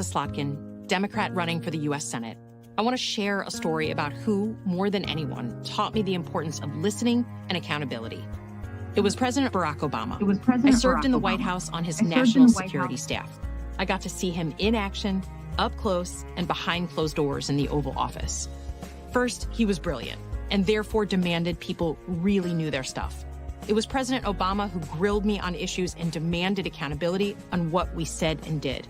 Slotkin, Democrat running for the U.S. Senate. I want to share a story about who, more than anyone, taught me the importance of listening and accountability. It was President Barack Obama. I served in the White House on his national security staff. I got to see him in action, up close, and behind closed doors in the Oval Office. First, he was brilliant, and therefore demanded people really knew their stuff. It was President Obama who grilled me on issues and demanded accountability on what we said and did.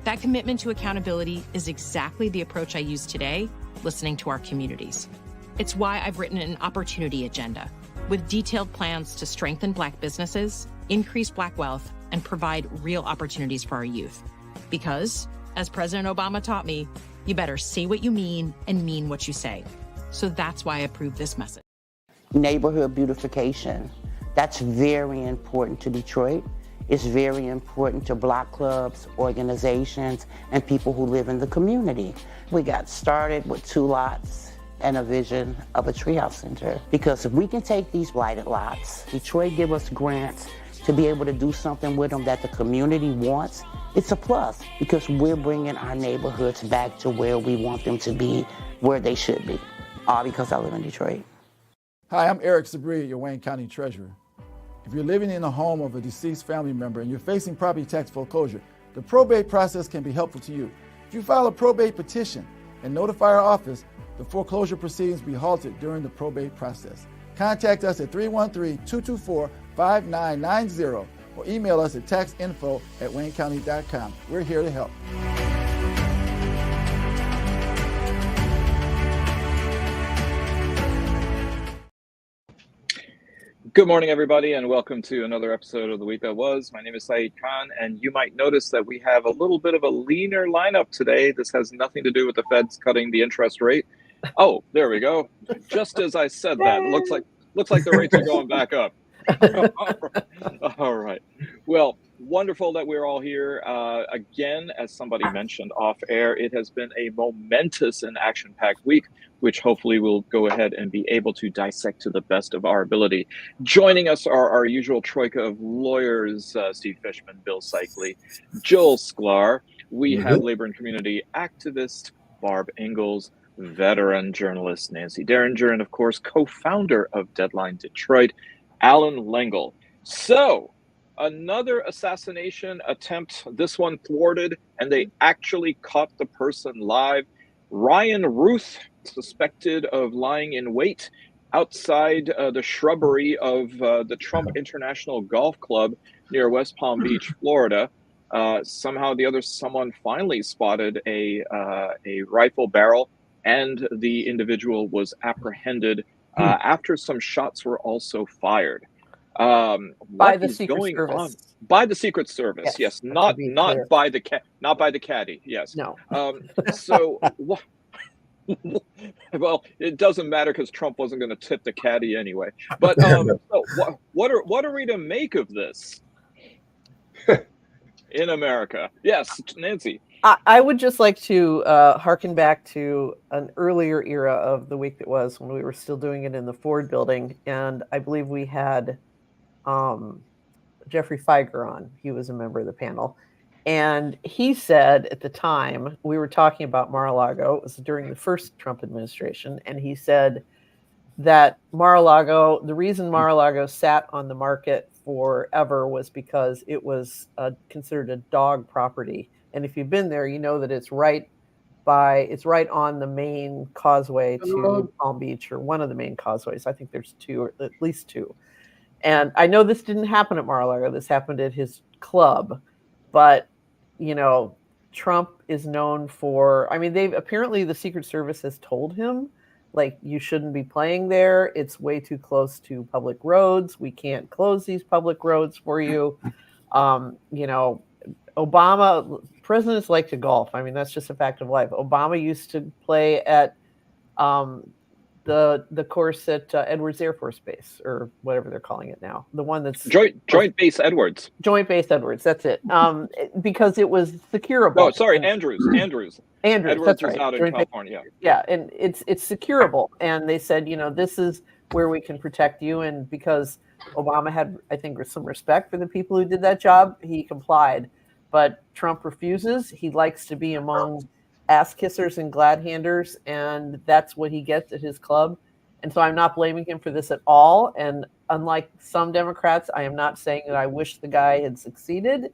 That commitment to accountability is exactly the approach I use today, listening to our communities. It's why I've written an opportunity agenda with detailed plans to strengthen Black businesses, increase Black wealth, and provide real opportunities for our youth. Because, as President Obama taught me, you better say what you mean and mean what you say. So that's why I approve this message. Neighborhood beautification. That's very important to Detroit. It's very important to block clubs, organizations, and people who live in the community. We got started with 2 lots and a vision of a treehouse center. Because if we can take these blighted lots, Detroit give us grants to be able to do something with them that the community wants, it's a plus because we're bringing our neighborhoods back to where we want them to be, where they should be. All because I live in Detroit. Hi, I'm Eric Sabri, your Wayne County Treasurer. If you're living in the home of a deceased family member and you're facing property tax foreclosure, the probate process can be helpful to you. If you file a probate petition and notify our office, the foreclosure proceedings will be halted during the probate process. Contact us at 313-224-5990 or email us at taxinfo@waynecounty.com. We're here to help. Good morning, everybody, and welcome to another episode of The Week That Was. My name is Saeed Khan, and you might notice that we have a little bit of a leaner lineup today. This has nothing to do with the Feds cutting the interest rate. Oh, there we go. Just as I said that, looks like the rates are going back up. All right. Well, wonderful that we're all here. Again, as somebody mentioned off air, it has been a momentous and action-packed week, which hopefully we'll go ahead and be able to dissect to the best of our ability. Joining us are our usual troika of lawyers, Steve Fishman, Bill Seikaly, Joel Sklar. We have labor and community activist Barb Ingalls, veteran journalist Nancy Derringer, and of course, co-founder of Deadline Detroit, Allan Lengel. So, another assassination attempt, this one thwarted, and they actually caught the person live. Ryan Ruth, suspected of lying in wait outside the shrubbery of the Trump International Golf Club near West Palm Beach, Florida. Somehow someone finally spotted a rifle barrel, and the individual was apprehended after some shots were also fired. By the Secret Service. By the Secret Service, yes, not by the caddy, yes. No. So, well, it doesn't matter because Trump wasn't going to tip the caddy anyway. But so what are we to make of this in America? Yes, Nancy. I would just like to harken back to an earlier era of The Week That Was when we were still doing it in the Ford building. And I believe we had Jeffrey Feiger on. He was a member of the panel. And he said at the time, we were talking about Mar-a-Lago, it was during the first Trump administration. And he said that Mar-a-Lago, the reason Mar-a-Lago sat on the market forever was because it was considered a dog property. And if you've been there, you know that it's right on the main causeway to Palm Beach, or one of the main causeways. I think there's 2, or at least 2. And I know this didn't happen at Mar-a-Lago. This happened at his club. But, you know, Trump is known for, apparently the Secret Service has told him, like, you shouldn't be playing there. It's way too close to public roads. We can't close these public roads for you. Obama, presidents like to golf. I mean, that's just a fact of life. Obama used to play at the course at Edwards Air Force Base, or whatever they're calling it now. The one that's Joint Base Edwards. Joint Base Edwards. That's it. Because it was securable. Oh, sorry, Andrews. Edwards, that's right. Out in Joint California. Yeah, and it's securable. And they said, this is where we can protect you. And because Obama had, I think, some respect for the people who did that job, he complied. but Trump refuses. He likes to be among ass kissers and glad handers, and that's what he gets at his club. And so I'm not blaming him for this at all. And unlike some Democrats, I am not saying that I wish the guy had succeeded,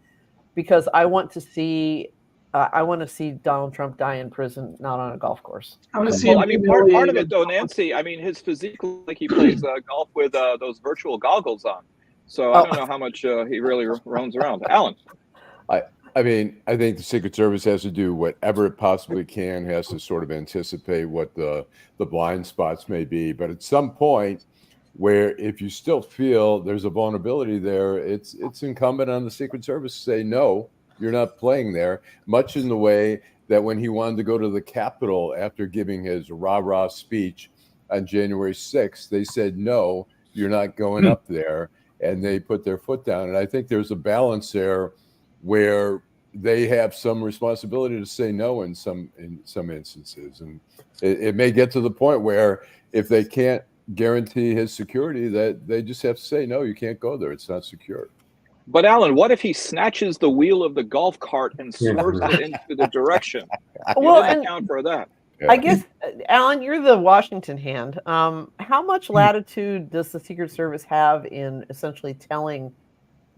because I want to see Donald Trump die in prison, not on a golf course. I want to see Well, him I mean, part of it humiliated. though, Nancy. I mean, his physique looks like he plays golf with those virtual goggles on. So I don't know how much he really roams around. Allan. I mean, I think the Secret Service has to do whatever it possibly can, has to sort of anticipate what the blind spots may be. But at some point, where if you still feel there's a vulnerability there, it's incumbent on the Secret Service to say, no, you're not playing there, much in the way that when he wanted to go to the Capitol after giving his rah-rah speech on January 6th, they said, no, you're not going up there. And they put their foot down. And I think there's a balance there where they have some responsibility to say no in some instances. And it may get to the point where if they can't guarantee his security, that they just have to say, no, you can't go there. It's not secure. But Allan, what if he snatches the wheel of the golf cart and swerves it into the direction? Well, didn't account for that. Yeah. I guess, Allan, you're the Washington hand. How much latitude does the Secret Service have in essentially telling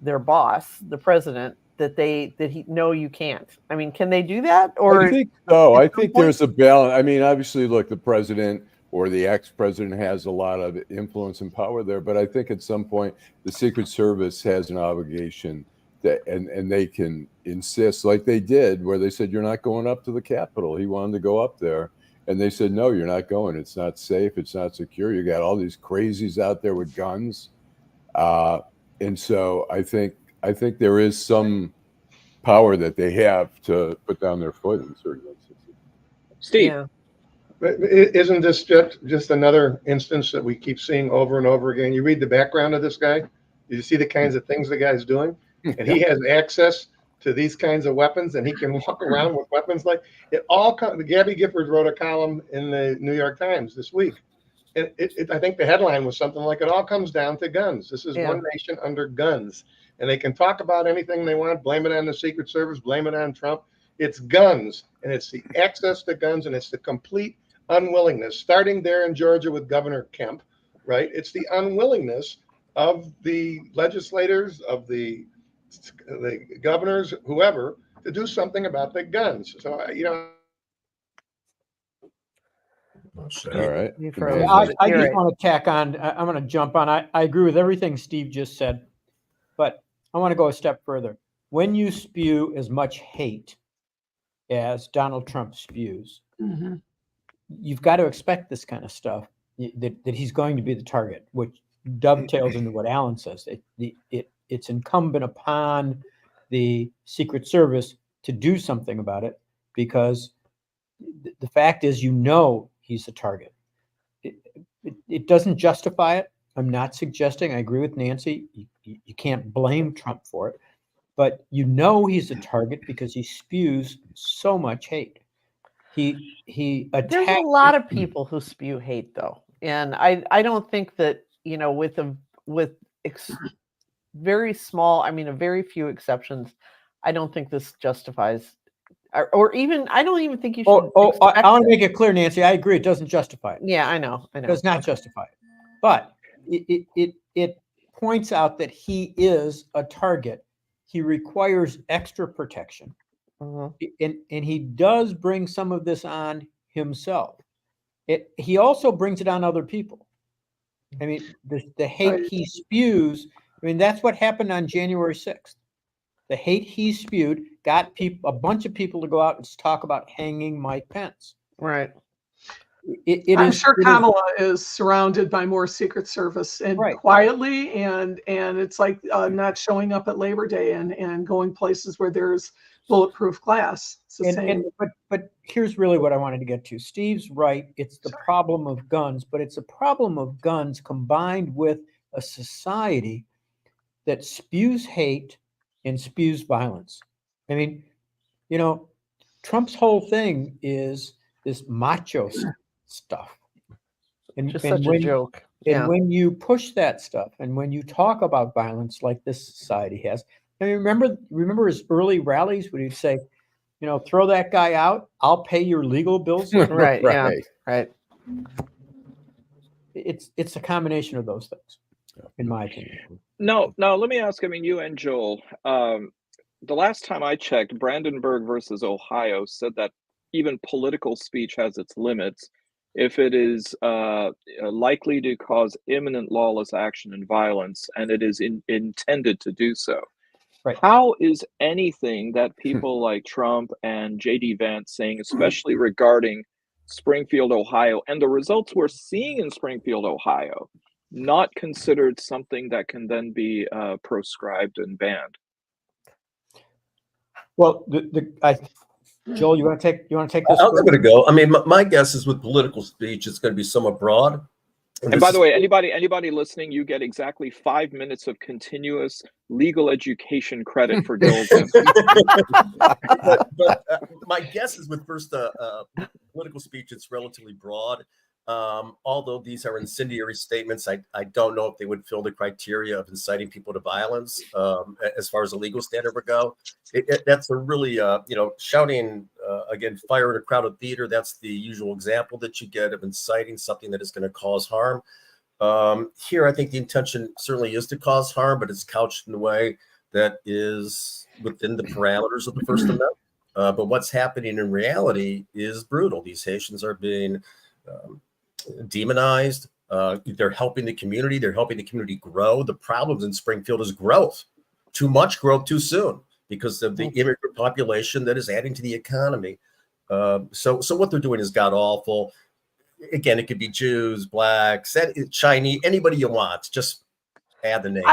their boss, the president, that no, you can't? I mean, can they do that? Or I think so. I think there's a balance. I mean, obviously, look, the president or the ex-president has a lot of influence and power there, but I think at some point the Secret Service has an obligation that, and they can insist, like they did, where they said, you're not going up to the Capitol. He wanted to go up there. And they said, no, you're not going. It's not safe. It's not secure. You got all these crazies out there with guns. And so I think there is some power that they have to put down their foot in certain instances. Steve. Yeah. Isn't this just another instance that we keep seeing over and over again? You read the background of this guy. You see the kinds of things the guy's doing, and he has access to these kinds of weapons, and he can walk around with weapons like it all. Gabby Giffords wrote a column in the New York Times this week. I think the headline was something like, "It all comes down to guns. This is one nation under guns, and they can talk about anything they want, blame it on the Secret Service, blame it on Trump. It's guns, and it's the access to guns, and it's the complete unwillingness, starting there in Georgia with Governor Kemp, right? It's the unwillingness of the legislators, of the governors, whoever, to do something about the guns. So, All right. I just want to tack on. I'm going to jump on. I agree with everything Steve just said, but I want to go a step further. When you spew as much hate as Donald Trump spews, you've got to expect this kind of stuff, that he's going to be the target, which dovetails into what Allan says. It's incumbent upon the Secret Service to do something about it, because the fact is, he's a target. It doesn't justify it. I'm not suggesting, I agree with Nancy, you can't blame Trump for it, but he's a target because he spews so much hate. He attacks. There's a lot of people who spew hate, though, and I don't think that with very small, I mean, a very few exceptions, I don't think this justifies, or even I don't even think you should. I want to make it clear, Nancy. I agree. It doesn't justify it. Yeah, I know. It does not justify it, but it points out that he is a target. He requires extra protection. And he does bring some of this on himself. He also brings it on other people. I mean, the hate he spews, I mean, that's what happened on January 6th. The hate he spewed got a bunch of people to go out and talk about hanging Mike Pence. Right. I'm sure Kamala is surrounded by more Secret Service and quietly, and it's like not showing up at Labor Day and going places where there's bulletproof glass. It's the same. But here's really what I wanted to get to. Steve's right. It's the problem of guns, but it's a problem of guns combined with a society that spews hate and spews violence. I mean, Trump's whole thing is this macho stuff. And just such a joke. And when you push that stuff, and when you talk about violence like this society has, I mean, remember his early rallies when he'd say, throw that guy out, I'll pay your legal bills. Right. Yeah. Right. It's a combination of those things, in my opinion. No, let me ask, I mean, you and Joel, the last time I checked, Brandenburg versus Ohio said that even political speech has its limits if it is likely to cause imminent lawless action and violence, and it is intended to do so. Right. How is anything that people like Trump and J.D. Vance saying, especially regarding Springfield, Ohio, and the results we're seeing in Springfield, Ohio, not considered something that can then be proscribed and banned? Well, Joel, you want to take this? I'm going to go. I mean, my guess is with political speech, it's going to be somewhat broad. And by the way, anybody listening, you get exactly 5 minutes of continuous legal education credit for Joel's answer. but my guess is with political speech, it's relatively broad. Although these are incendiary statements, I don't know if they would fill the criteria of inciting people to violence as far as a legal standard would go. That's a really, shouting, again, fire in a crowded theater. That's the usual example that you get of inciting something that is going to cause harm. Here, I think the intention certainly is to cause harm, but it's couched in a way that is within the parameters of the First Amendment. But what's happening in reality is brutal. These Haitians are being demonized. They're helping the community. They're helping the community grow. The problems in Springfield is growth. Too much growth too soon because of the immigrant population that is adding to the economy. So what they're doing is god awful. Again, it could be Jews, blacks, Chinese, anybody you want. Just add the name.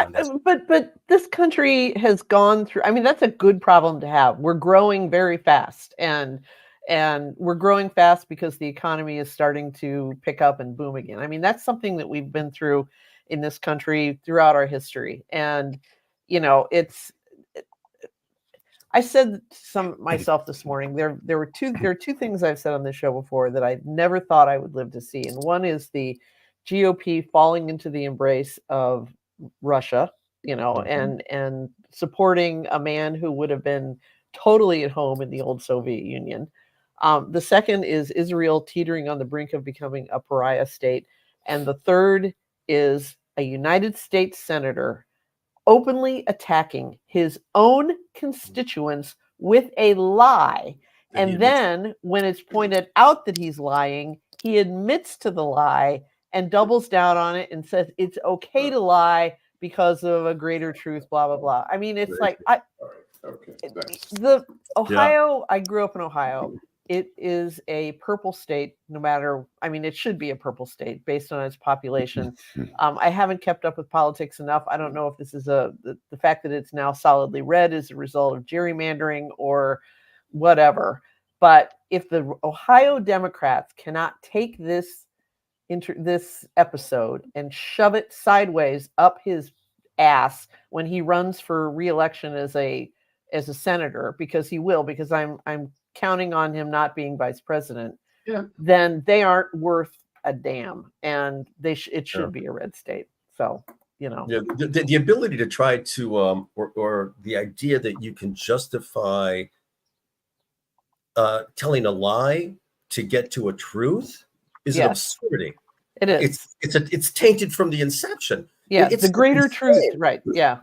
But this country has gone through. I mean, that's a good problem to have. We're growing very fast, and we're growing fast because the economy is starting to pick up and boom again. I mean, that's something that we've been through in this country throughout our history. And, I said myself this morning, there are two things I've said on this show before that I never thought I would live to see. And one is the GOP falling into the embrace of Russia, and supporting a man who would have been totally at home in the old Soviet Union. The second is Israel teetering on the brink of becoming a pariah state. And the third is a United States senator openly attacking his own constituents with a lie. And then when it's pointed out that he's lying, he admits to the lie and doubles down on it and says it's okay to lie because of a greater truth, blah, blah, blah. I mean, it's like Ohio, I grew up in Ohio. It is a purple state, it should be a purple state based on its population. I haven't kept up with politics enough. I don't know if this is the fact that it's now solidly red is a result of gerrymandering or whatever. But if the Ohio Democrats cannot take this episode and shove it sideways up his ass when he runs for re-election as a senator, because he will, because I'm counting on him not being vice president, then they aren't worth a damn, and it should be a red state. So, the ability to try to or the idea that you can justify telling a lie to get to a truth is an absurdity. It is. It's tainted from the inception. Yeah, it's the greater truth, right? Yeah.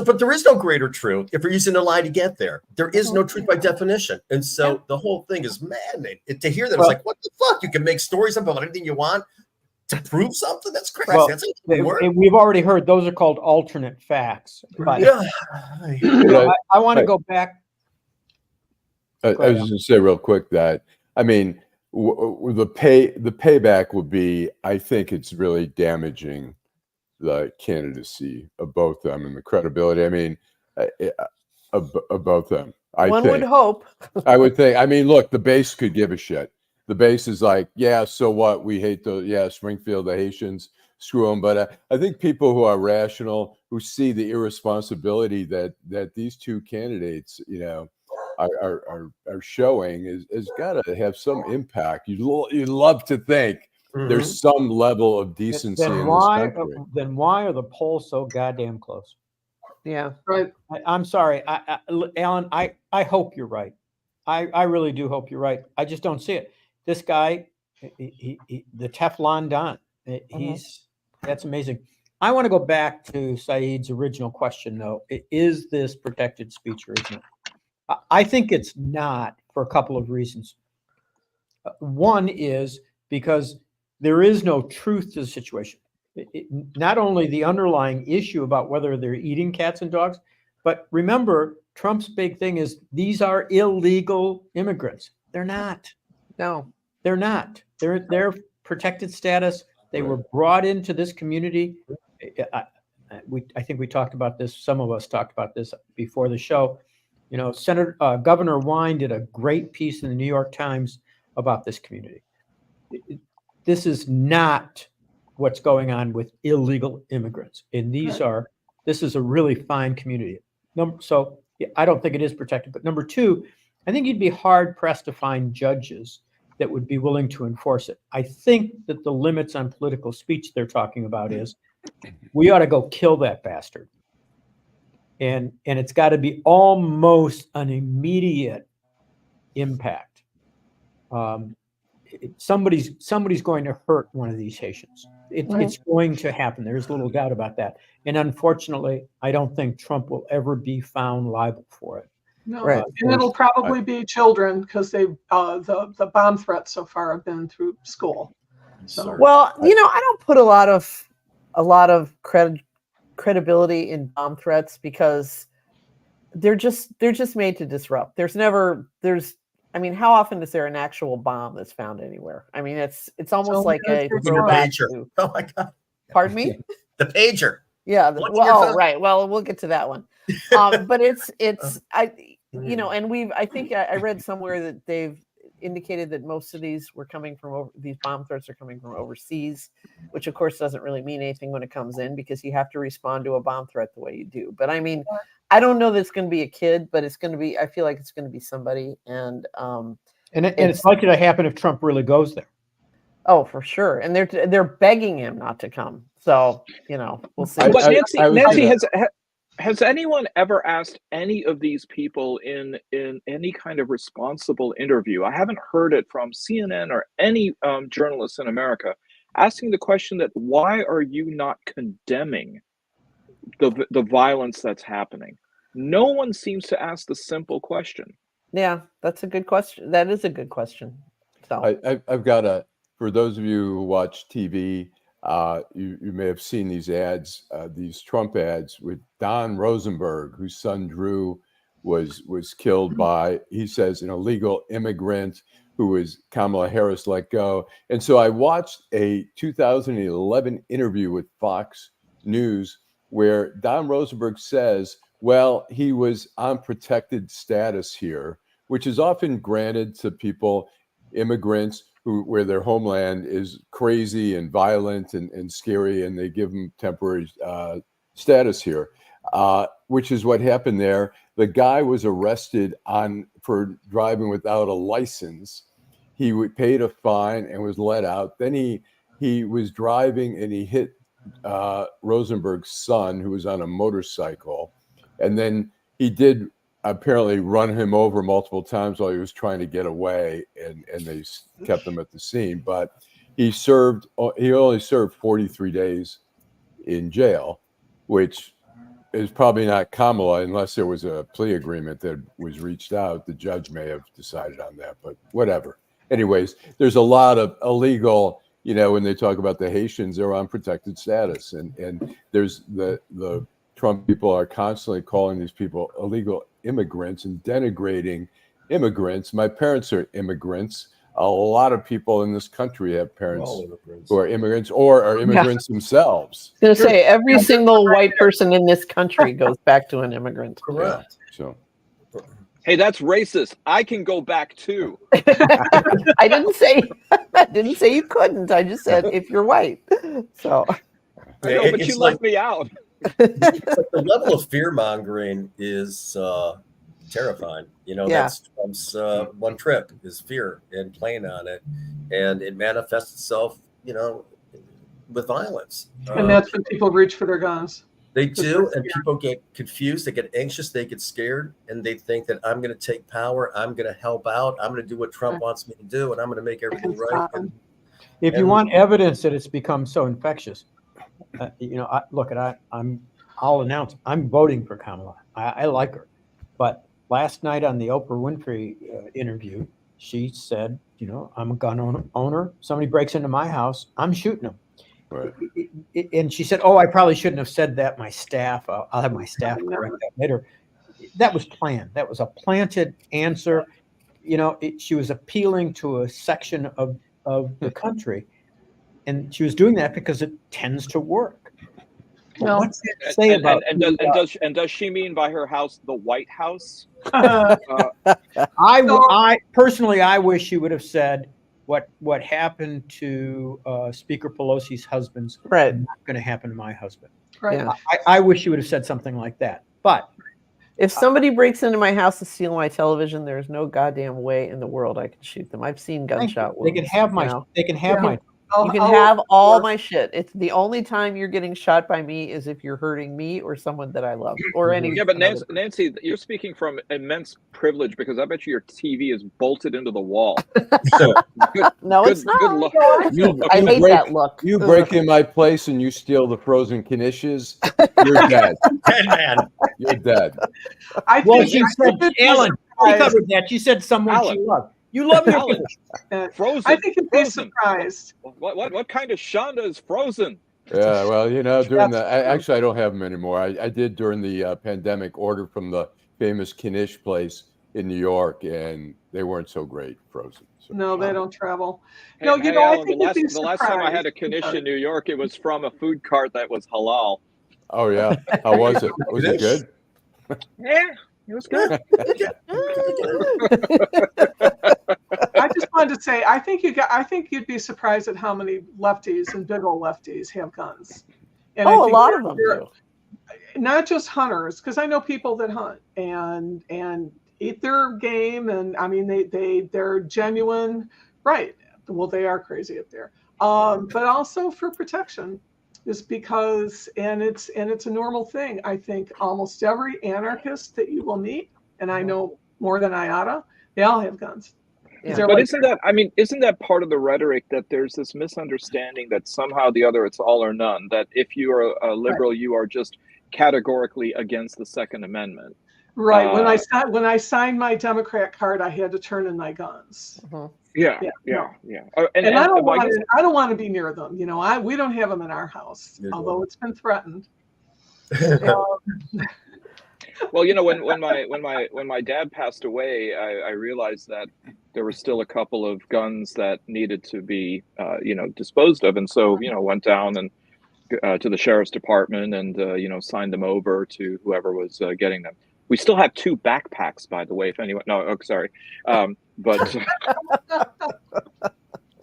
But there is no greater truth if you're using a lie to get there. There is no truth by definition, and so the whole thing is maddening. To hear that, it's like, what the fuck? You can make stories about anything you want to prove something. That's crazy. We've already heard those are called alternate facts. But, I want to go back. I was just going to say real quick that the payback would be. I think it's really damaging the candidacy of both them and the credibility. I mean, of both them. One would hope. I would think. I mean, look, the base could give a shit. The base is like, yeah, so what? We hate Springfield, the Haitians, screw them. But I think people who are rational, who see the irresponsibility that these two candidates, are showing, is got to have some impact. You'd love to think. There's some level of decency in this country. Then why are the polls so goddamn close? Yeah. Right. I'm sorry, Alan. I hope you're right. I really do hope you're right. I just don't see it. This guy, the Teflon Don. That's amazing. I want to go back to Saeed's original question, though. Is this protected speech or isn't it? I think it's not, for a couple of reasons. One is because there is no truth to the situation. Not only the underlying issue about whether they're eating cats and dogs, but remember, Trump's big thing is these are illegal immigrants. They're not. No, they're not. They're protected status. They were brought into this community. I think we talked about this. Some of us talked about this before the show. You know, Governor Wine did a great piece in the New York Times about this community. This is not what's going on with illegal immigrants, and this is a really fine community. So I don't think it is protected. But number two, I think you'd be hard pressed to find judges that would be willing to enforce it. I think that the limits on political speech they're talking about is we ought to go kill that bastard. And it's got to be almost an immediate impact. Somebody's going to hurt one of these Haitians. It's going to happen. There's little doubt about that. And unfortunately, I don't think Trump will ever be found liable for it. No, and it'll probably be children because the bomb threats so far have been through school. So well, you know, I don't put a lot of credibility in bomb threats because they're just made to disrupt. I mean, how often is there an actual bomb that's found anywhere? I mean, it's almost like a throwback to, oh my God. Pardon me? The pager. Yeah. Well, right. Well, we'll get to that one. But you know, and I think I read somewhere that they've indicated that most of these were coming from these bomb threats are coming from overseas, which of course doesn't really mean anything when it comes in because you have to respond to a bomb threat the way you do. But I mean, I don't know that it's going to be a kid, but I feel like it's going to be somebody. And it's likely to happen if Trump really goes there. Oh, for sure. And they're begging him not to come. So, you know, we'll see. But Nancy, has anyone ever asked any of these people in any kind of responsible interview? I haven't heard it from CNN or any journalists in America asking the question that why are you not condemning the violence that's happening? No one seems to ask the simple question. Yeah, that's a good question. That is a good question. So I've got for those of you who watch TV, you may have seen these ads, these Trump ads with Don Rosenberg, whose son Drew was killed by, he says, an illegal immigrant who was Kamala Harris let go. And so I watched a 2011 interview with Fox News where Don Rosenberg says, well, he was on protected status here, which is often granted to people, immigrants, where their homeland is crazy and violent and scary, and they give them temporary status here, which is what happened there. The guy was arrested for driving without a license. He paid a fine and was let out. Then he was driving and he hit Rosenberg's son, who was on a motorcycle, and then he did apparently run him over multiple times while he was trying to get away, and they kept him at the scene. But he only served 43 days in jail, which is probably not Kamala unless there was a plea agreement that was reached out. The judge may have decided on that, but whatever. Anyways, there's a lot of illegal, you know, when they talk about the Haitians, they're on protected status, and there's the Trump people are constantly calling these people illegal immigrants and denigrating immigrants. My parents are immigrants. A lot of people in this country have parents who are immigrants or are immigrants themselves. I was going to say, every single white person in this country goes back to an immigrant. Correct. Yeah, so. Hey, that's racist. I can go back too. I didn't say you couldn't. I just said if you're white. So. I know, but you left me out. The level of fear mongering is terrifying. You know, that's Trump's one trip is fear and playing on it, and it manifests itself, you know, with violence. And that's when people reach for their guns. They do, and people get confused. They get anxious. They get scared, and they think that I'm going to take power. I'm going to help out. I'm going to do what Trump wants me to do, and I'm going to make everything right. If you want evidence that it's become so infectious, I'll announce I'm voting for Kamala. I like her, but last night on the Oprah Winfrey interview, she said, I'm a gun owner. Somebody breaks into my house, I'm shooting them. Right. And she said, I probably shouldn't have said that. My staff, I'll have my staff correct that later. That was planned. That was a planted answer. She was appealing to a section of the country. And she was doing that because it tends to work. No. What's that to say about does she mean by her house the White House? I personally, I wish she would have said what happened to Speaker Pelosi's husband's not going to happen to my husband. Right. Yeah. I wish she would have said something like that. But if somebody breaks into my house to steal my television, there's no goddamn way in the world I can shoot them. I've seen gunshot wounds. They can have my. They can have my. You can have all my shit. It's the only time you're getting shot by me is if you're hurting me or someone that I love or any. Yeah, but Nancy, you're speaking from immense privilege because I bet you your TV is bolted into the wall. So no, it's not. Good luck. I hate that look. You break in my place and you steal the frozen knishes, you're dead. Dead man. You're dead. She said, Alan, we covered that. She said someone she loved. You love your frozen. I think you'd be surprised. What kind of Shonda is frozen? Yeah, well, during actually I don't have them anymore. I did during the pandemic order from the famous Knish place in New York, and they weren't so great frozen. So. No, they don't travel. Hey, no, Alan, I think the last time I had a Knish in New York, it was from a food cart that was halal. Oh yeah, how was it? Was it good? Yeah. It was good. I just wanted to say, I think you'd be surprised at how many lefties and big old lefties have guns. And a lot of them do. Not just hunters, because I know people that hunt and eat their game, and I mean they're genuine, right? Well, they are crazy up there, but also for protection. Is because and it's a normal thing. I think almost every anarchist that you will meet, and I know more than I oughta, they all have guns. Yeah. But isn't that part of the rhetoric that there's this misunderstanding that somehow the other it's all or none, that if you are a liberal, you are just categorically against the Second Amendment. Right. When I signed my Democrat card, I had to turn in my guns. Yeah. And I don't want to be near them. We don't have them in our house, although it's been threatened. Well, when my dad passed away, I realized that there were still a couple of guns that needed to be disposed of, and so went down and to the sheriff's department and signed them over to whoever was getting them. We still have 2 backpacks, by the way, if anyone. No, sorry. But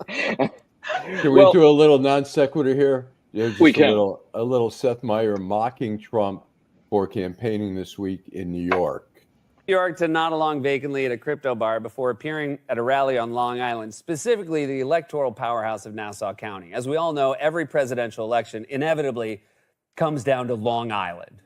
can we do a little non sequitur here? Just we can. A little Seth Meyer mocking Trump for campaigning this week in New York. New York to nod along vacantly at a crypto bar before appearing at a rally on Long Island, specifically the electoral powerhouse of Nassau County. As we all know, every presidential election inevitably comes down to Long Island.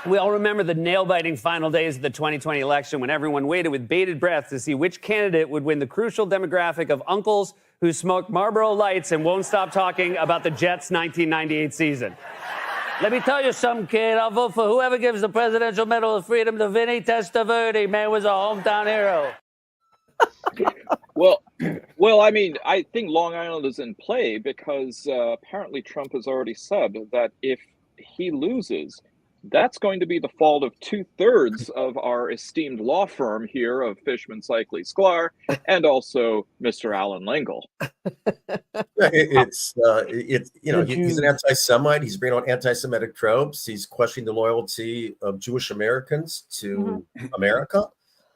We all remember the nail-biting final days of the 2020 election when everyone waited with bated breath to see which candidate would win the crucial demographic of uncles who smoke Marlboro Lights and won't stop talking about the Jets' 1998 season. Let me tell you something, kid. I'll vote for whoever gives the Presidential Medal of Freedom to Vinny Testaverde. Man was a hometown hero. Well, I mean, I think Long Island is in play because apparently Trump has already said that if he loses, that's going to be the fault of 2/3 of our esteemed law firm here of Fishman, Seikaly, Sklar, and also Mr. Allan Lengel. He's an anti-Semite. He's bringing on anti-Semitic tropes. He's questioning the loyalty of Jewish Americans to America.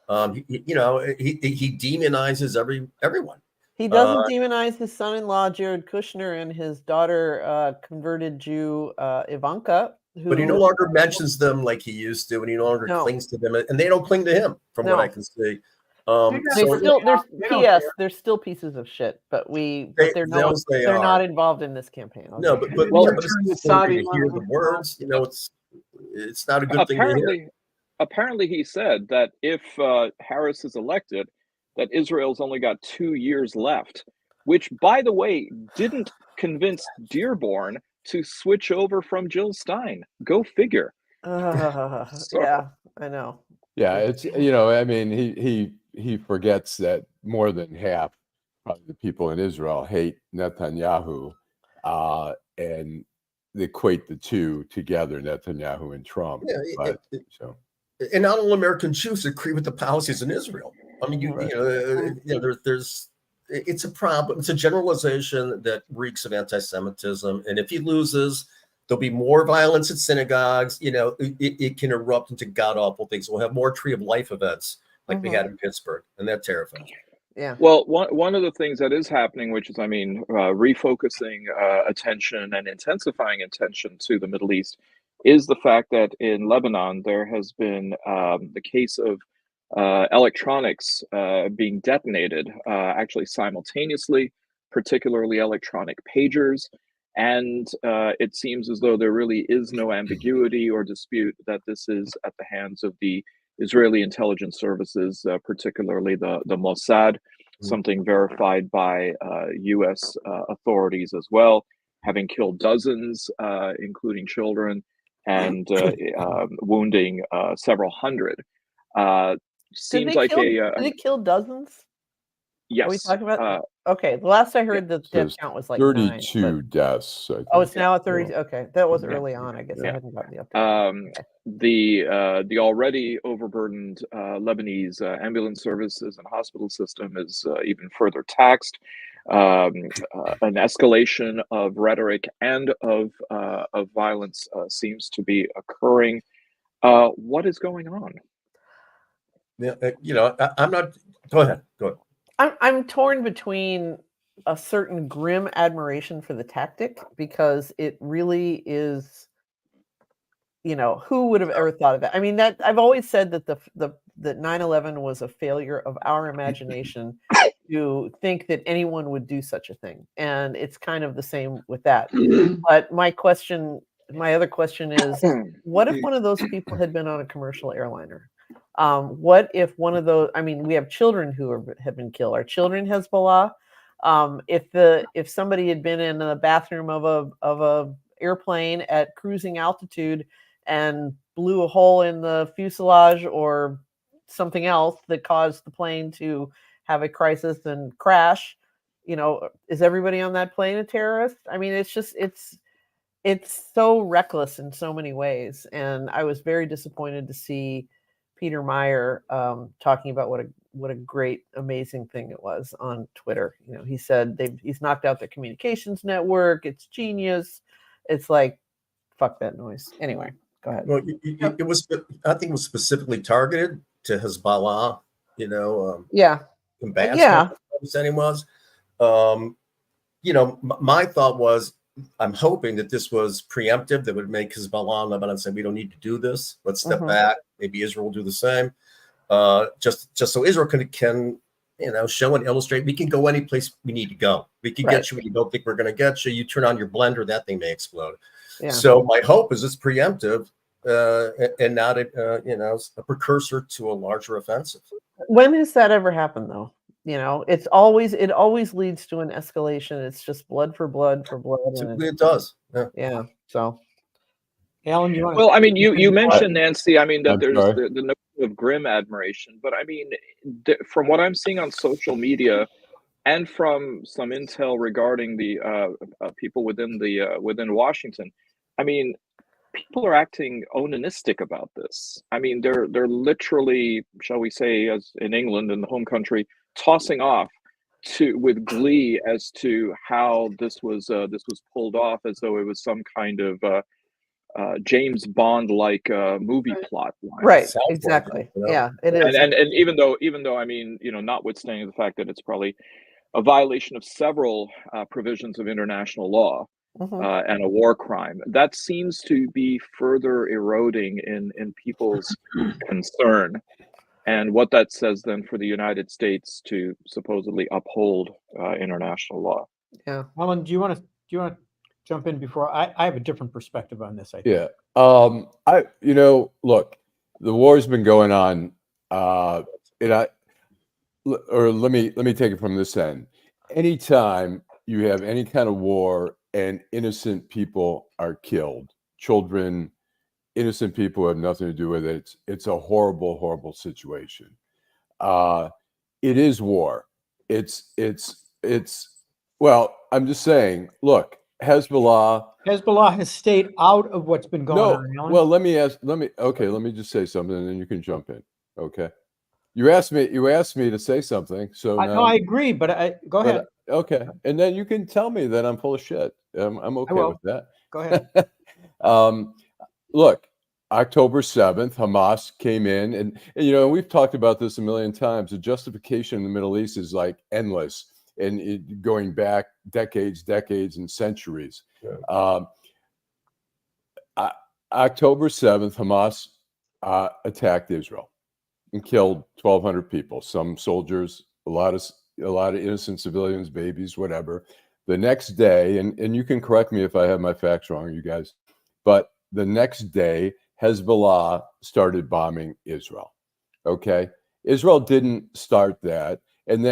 He demonizes everyone. He doesn't demonize his son-in-law Jared Kushner and his daughter converted Jew Ivanka. But he no longer mentions them like he used to, and he no longer clings to them, and they don't cling to him, from what I can see. There's still pieces of shit, but they're not involved in this campaign. Okay. No, but to hear the words, it's not a good thing to hear. Apparently, he said that if Harris is elected, that Israel's only got 2 years left, which, by the way, didn't convince Dearborn to switch over from Jill Stein. Go figure. Yeah, I know. Yeah, it's I mean, he forgets that more than half probably the people in Israel hate Netanyahu, and they equate the two together, Netanyahu and Trump. Yeah, and not all American Jews agree with the policies in Israel. I mean, there's it's a problem. It's a generalization that reeks of anti-Semitism, and if he loses, there'll be more violence at synagogues. It can erupt into god awful things. We'll have more Tree of Life events like we had in Pittsburgh, and that's terrifying. Yeah. Well, one of the things that is happening, which is, refocusing attention and intensifying attention to the Middle East, is the fact that in Lebanon there has been the case of electronics being detonated, actually simultaneously, particularly electronic pagers. And it seems as though there really is no ambiguity or dispute that this is at the hands of the Israeli intelligence services, particularly the Mossad, something verified by U.S. authorities as well, having killed dozens, including children, and wounding several hundred. Seems like did they kill dozens? Yes. Are we talking about? Okay, the last I heard, the death count was like 32 9, deaths. it's now at 30. Okay, that was early on. I guess I hadn't gotten the update. The already overburdened Lebanese ambulance services and hospital system is even further taxed. An escalation of rhetoric and of violence seems to be occurring. What is going on? Yeah, I'm not. Go ahead. I'm torn between a certain grim admiration for the tactic, because it really is, who would have ever thought of that? I mean, that I've always said that that 9/11 was a failure of our imagination to think that anyone would do such a thing, and it's kind of the same with that. But my other question is, what if one of those people had been on a commercial airliner? What if one of those? I mean, we have children who have been killed. Are children Hezbollah? If somebody had been in the bathroom of a airplane at cruising altitude and blew a hole in the fuselage or something else that caused the plane to have a crisis and crash, is everybody on that plane a terrorist? I mean, it's so reckless in so many ways, and I was very disappointed to see Peter Meyer talking about what a great, amazing thing it was on Twitter. He said he's knocked out the communications network. It's genius. It's like, fuck that noise. Anyway, go ahead. Well, I think it was specifically targeted to Hezbollah. Combatants. Yeah. It was. My thought was, I'm hoping that this was preemptive, that would make Hezbollah and Lebanon say, we don't need to do this. Let's step back. Maybe Israel will do the same. Just so Israel can show and illustrate, we can go any place we need to go. We can get you when you don't think we're going to get you. You turn on your blender, that thing may explode. Yeah. So my hope is it's preemptive and not a precursor to a larger offensive. When has that ever happened, though? It always leads to an escalation. It's just blood for blood for blood. It does. Yeah. So, Alan, well, I mean, you mentioned, Nancy, I mean, that there's the notion of grim admiration, but I mean, from what I'm seeing on social media and from some intel regarding the people within Washington, I mean, people are acting onanistic about this. I mean, they're literally, shall we say, as in England, in the home country, tossing off with glee as to how this was pulled off, as though it was some kind of James Bond like movie plot line. Right. Exactly. Yeah, it is. And even though I mean, notwithstanding the fact that it's probably a violation of several provisions of international law and a war crime, that seems to be further eroding in people's concern. and what that says then for the United States to supposedly uphold international law. Yeah. Allan, do you want to jump in before I have a different perspective on this? I think. Yeah. Look, the war's been going on, let me take it from this end. Anytime you have any kind of war and innocent people are killed, children, innocent people have nothing to do with it. It's a horrible, horrible situation. It is war. Well, I'm just saying, look, Hezbollah has stayed out of what's been going on. Allan. Well, let me just say something and then you can jump in. Okay. You asked me to say something. So I agree, but go ahead. Okay. And then you can tell me that I'm full of shit. I'm okay with that. Go ahead. Look, October 7th, Hamas came in and we've talked about this a million times. The justification in the Middle East is like endless and going back decades and centuries. Yeah. October 7th, Hamas attacked Israel and killed 1,200 people, some soldiers, a lot of innocent civilians, babies, whatever. The next day, and you can correct me if I have my facts wrong, you guys, but the next day, Hezbollah started bombing Israel. Okay. Israel didn't start that. And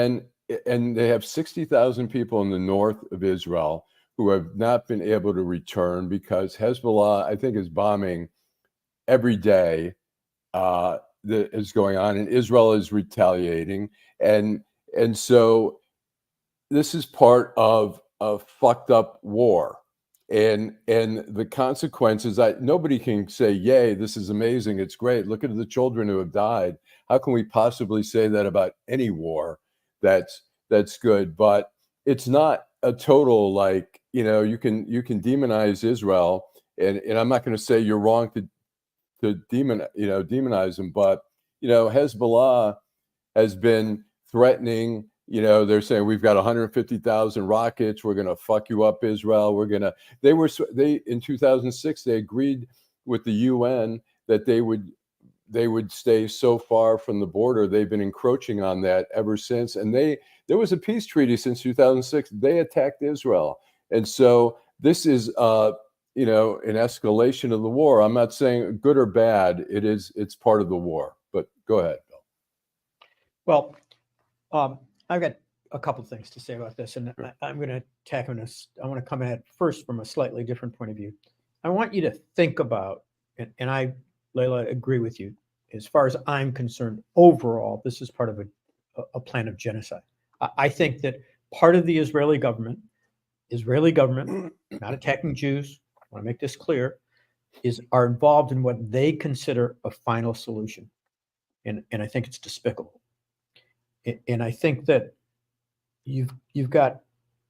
they have 60,000 people in the north of Israel who have not been able to return because Hezbollah, I think, is bombing every day that is going on, and Israel is retaliating. And so this is part of a fucked up war. And the consequences, nobody can say, yay, this is amazing, it's great, look at the children who have died. How can we possibly say that about any war that's good? But it's not a total, like, you can demonize Israel, and I'm not going to say you're wrong to demonize them, but Hezbollah has been threatening. They're saying we've got 150,000 rockets. We're going to fuck you up, Israel. They in 2006 they agreed with the UN that they would stay so far from the border. They've been encroaching on that ever since. And there was a peace treaty since 2006. They attacked Israel, and so this is an escalation of the war. I'm not saying good or bad. It's part of the war. But go ahead, Bill. Well, I've got a couple things to say about this, and I'm going to tackle this. I want to come at it first from a slightly different point of view. I want you to think about, and I, Layla, agree with you. As far as I'm concerned, overall, this is part of a plan of genocide. I think that part of the Israeli government, not attacking Jews, I want to make this clear, are involved in what they consider a final solution. And I think it's despicable. And I think that you've got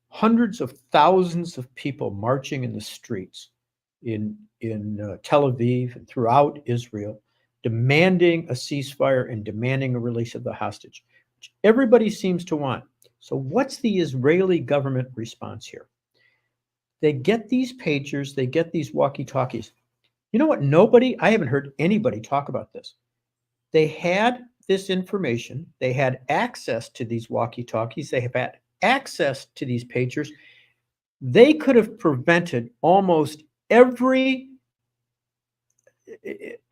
hundreds of thousands of people marching in the streets in Tel Aviv and throughout Israel, demanding a ceasefire and demanding a release of the hostage, which everybody seems to want. So what's the Israeli government response here? They get these pagers, they get these walkie-talkies. You know what? I haven't heard anybody talk about this. They had this information. They had access to these walkie-talkies. They have had access to these pagers. They could have prevented almost every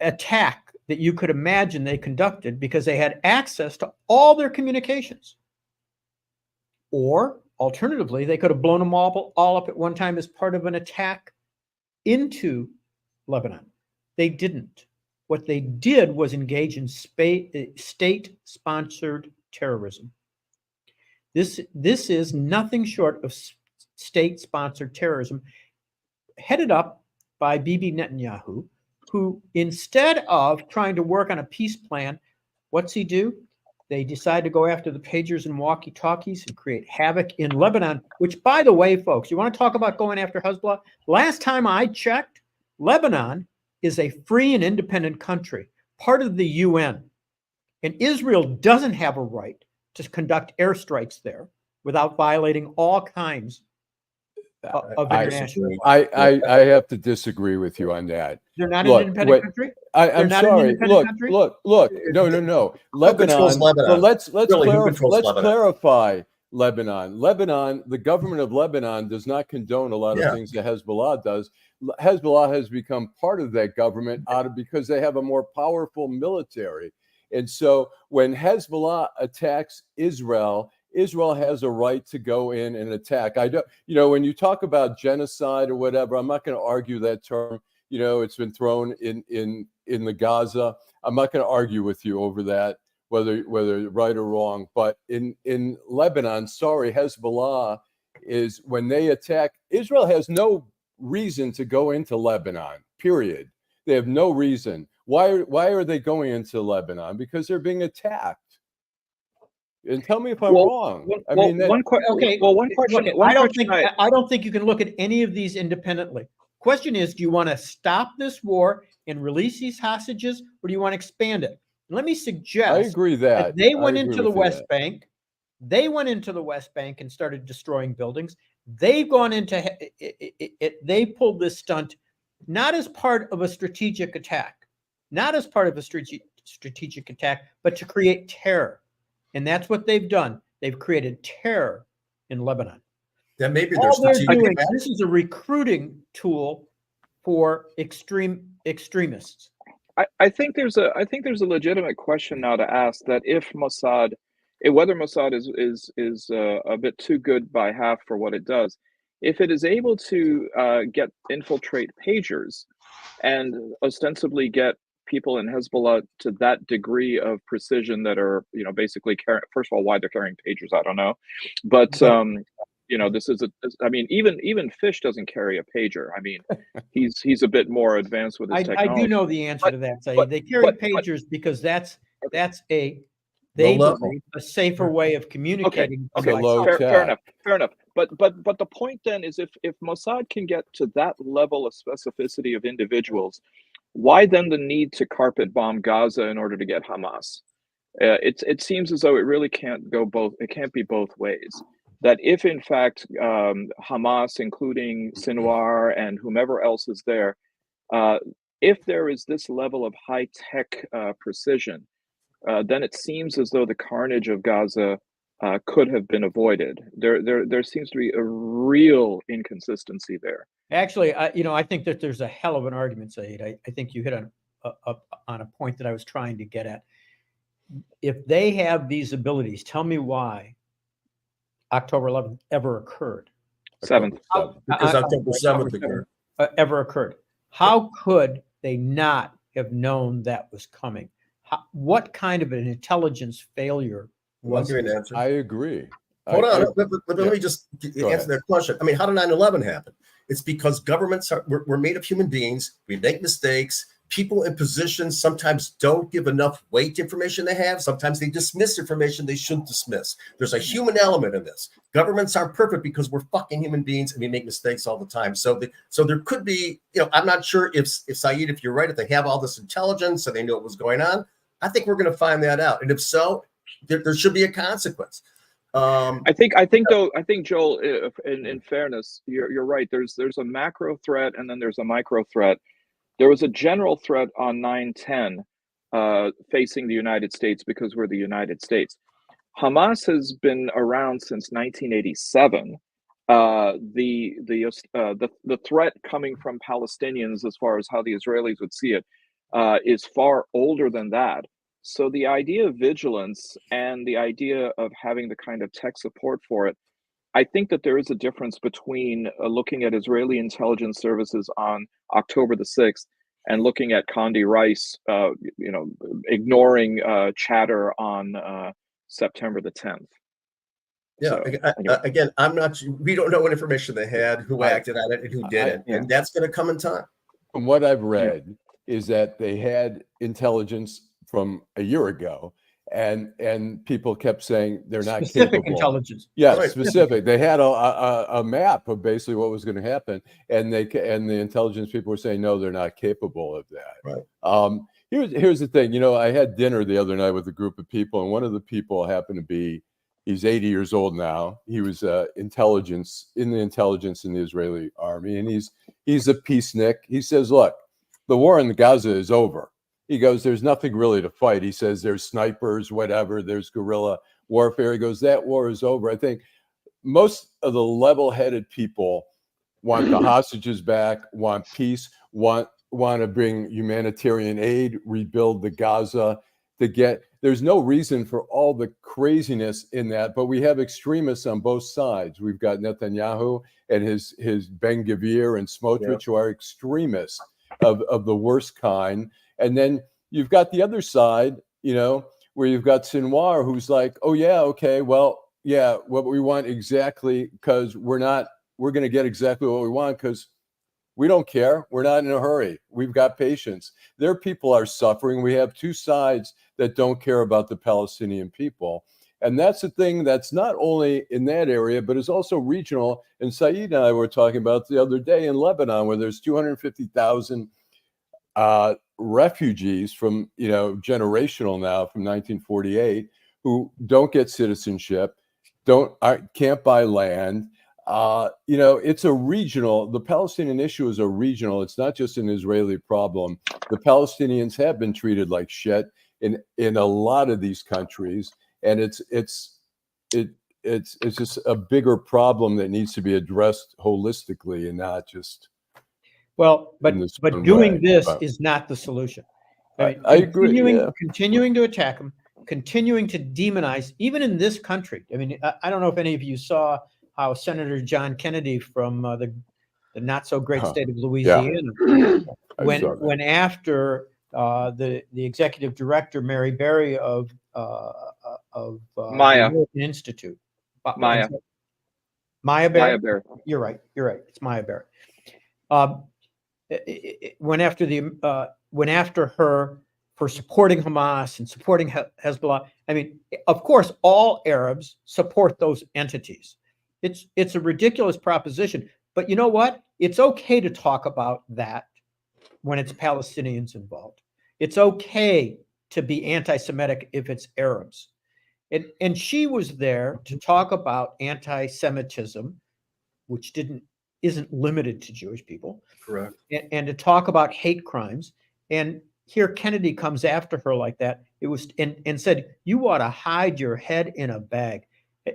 attack that you could imagine they conducted because they had access to all their communications. Or alternatively, they could have blown them all up at one time as part of an attack into Lebanon. They didn't. What they did was engage in state-sponsored terrorism. This is nothing short of state-sponsored terrorism, headed up by Bibi Netanyahu, who, instead of trying to work on a peace plan, what's he do? They decide to go after the pagers and walkie-talkies and create havoc in Lebanon, which, by the way, folks, you want to talk about going after Hezbollah? Last time I checked, Lebanon is a free and independent country, part of the UN. And Israel doesn't have a right to conduct airstrikes there without violating all kinds of international. I have to disagree with you on that. They're not an independent country? I'm sorry. Look. No. Lebanon. Well, let's clarify Lebanon. Lebanon, the government of Lebanon does not condone a lot of things that Hezbollah does. Hezbollah has become part of that government because they have a more powerful military. And so when Hezbollah attacks Israel, Israel has a right to go in and attack. I don't, when you talk about genocide or whatever, I'm not going to argue that term. It's been thrown in the Gaza. I'm not going to argue with you over that, whether right or wrong. But in Lebanon, Hezbollah is when they attack, Israel has no reason to go into Lebanon, period. They have no reason. Why are they going into Lebanon? Because they're being attacked. And tell me if I'm wrong. One question. I don't think you can look at any of these independently. Question is, do you want to stop this war and release these hostages, or do you want to expand it? Let me suggest. I agree that they went into the West Bank. They went into the West Bank and started destroying buildings. They've gone into it. They pulled this stunt not as part of a strategic attack, but to create terror. And that's what they've done. They've created terror in Lebanon. That maybe this is a recruiting tool for extremists. I think there's a legitimate question now to ask that whether Mossad is a bit too good by half for what it does, if it is able to infiltrate pagers and ostensibly get people in Hezbollah to that degree of precision that are, basically first of all, why they're carrying pagers, I don't know, but this is even Fish doesn't carry a pager. He's a bit more advanced with his technology. I do know the answer to that. Saeed. They carry pagers because that's a safer way of communicating. Okay. Fair enough. But the point then is if Mossad can get to that level of specificity of individuals, why then the need to carpet bomb Gaza in order to get Hamas? It seems as though it really can't go both. It can't be both ways. That if in fact Hamas, including Sinwar and whomever else is there, if there is this level of high tech precision, then it seems as though the carnage of Gaza could have been avoided. There seems to be a real inconsistency there. Actually, I think that there's a hell of an argument, Saeed. I think you hit on a point that I was trying to get at. If they have these abilities, tell me why October 11th ever occurred. 7th. Because October 7th occurred. Ever occurred. How could they not have known that was coming? What kind of an intelligence failure was it? I agree. Hold on. Let me just answer that question. How did 9/11 happen? It's because governments we're made of human beings. We make mistakes. People in positions sometimes don't give enough weight to information they have. Sometimes they dismiss information they shouldn't dismiss. There's a human element in this. Governments aren't perfect because we're fucking human beings and we make mistakes all the time. So there could be, I'm not sure if Saeed, if you're right, if they have all this intelligence and they know what was going on. I think we're going to find that out. And if so, there should be a consequence. I think Joel, in fairness, you're right. There's a macro threat and then there's a micro threat. There was a general threat on 9/10 facing the United States because we're the United States. Hamas has been around since 1987. The threat coming from Palestinians, as far as how the Israelis would see it, is far older than that. So the idea of vigilance and the idea of having the kind of tech support for it, I think that there is a difference between looking at Israeli intelligence services on October the 6th and looking at Condi Rice, ignoring chatter on September the 10th. Yeah. So, again, we don't know what information they had, who acted on it, and who didn't, and that's going to come in time. From what I've read, is that they had intelligence from a year ago. And people kept saying they're not specific capable. Intelligence. Yeah, right. Specific. They had a map of basically what was going to happen, and the intelligence people were saying no, they're not capable of that. Right. Here's the thing. I had dinner the other night with a group of people, and one of the people happened to be, He's 80 years old now. He was intelligence in the Israeli army, and he's a peacenik. He says, look, the war in Gaza is over. He goes, there's nothing really to fight. He says there's snipers, whatever, there's guerrilla warfare. He goes, that war is over. I think most of the level-headed people want the hostages back, want peace, want to bring humanitarian aid, rebuild the Gaza. There's no reason for all the craziness in that, but we have extremists on both sides. We've got Netanyahu and his Ben Gvir and Smotrich, who are extremists of the worst kind. And then you've got the other side, where you've got Sinwar, who's like, oh yeah, okay, well, yeah, what we want exactly, because we're going to get exactly what we want because we don't care. We're not in a hurry. We've got patience. Their people are suffering. We have two sides that don't care about the Palestinian people. And that's the thing that's not only in that area, but is also regional. And Saeed and I were talking about the other day in Lebanon, where there's 250,000 refugees from, generational now from 1948, who don't get citizenship, can't buy land. It's a regional, the Palestinian issue is a regional, it's not just an Israeli problem. The Palestinians have been treated like shit in a lot of these countries. And it's just a bigger problem that needs to be addressed holistically and not just. Well, but doing this is not the solution. I agree. Continuing to attack them, continuing to demonize, even in this country. I mean, I don't know if any of you saw how Senator John Kennedy from the not so great state of Louisiana went after the executive director Mary Berry of the American Institute. Maya Berry. You're right. It's Maya Berry. Went after her for supporting Hamas and supporting Hezbollah. I mean, of course, all Arabs support those entities. It's a ridiculous proposition, but you know what? It's okay to talk about that when it's Palestinians involved. It's okay to be anti-Semitic if it's Arabs. And she was there to talk about anti-Semitism, which isn't limited to Jewish people. Correct. And to talk about hate crimes. And here Kennedy comes after her like that. It was and said, you ought to hide your head in a bag.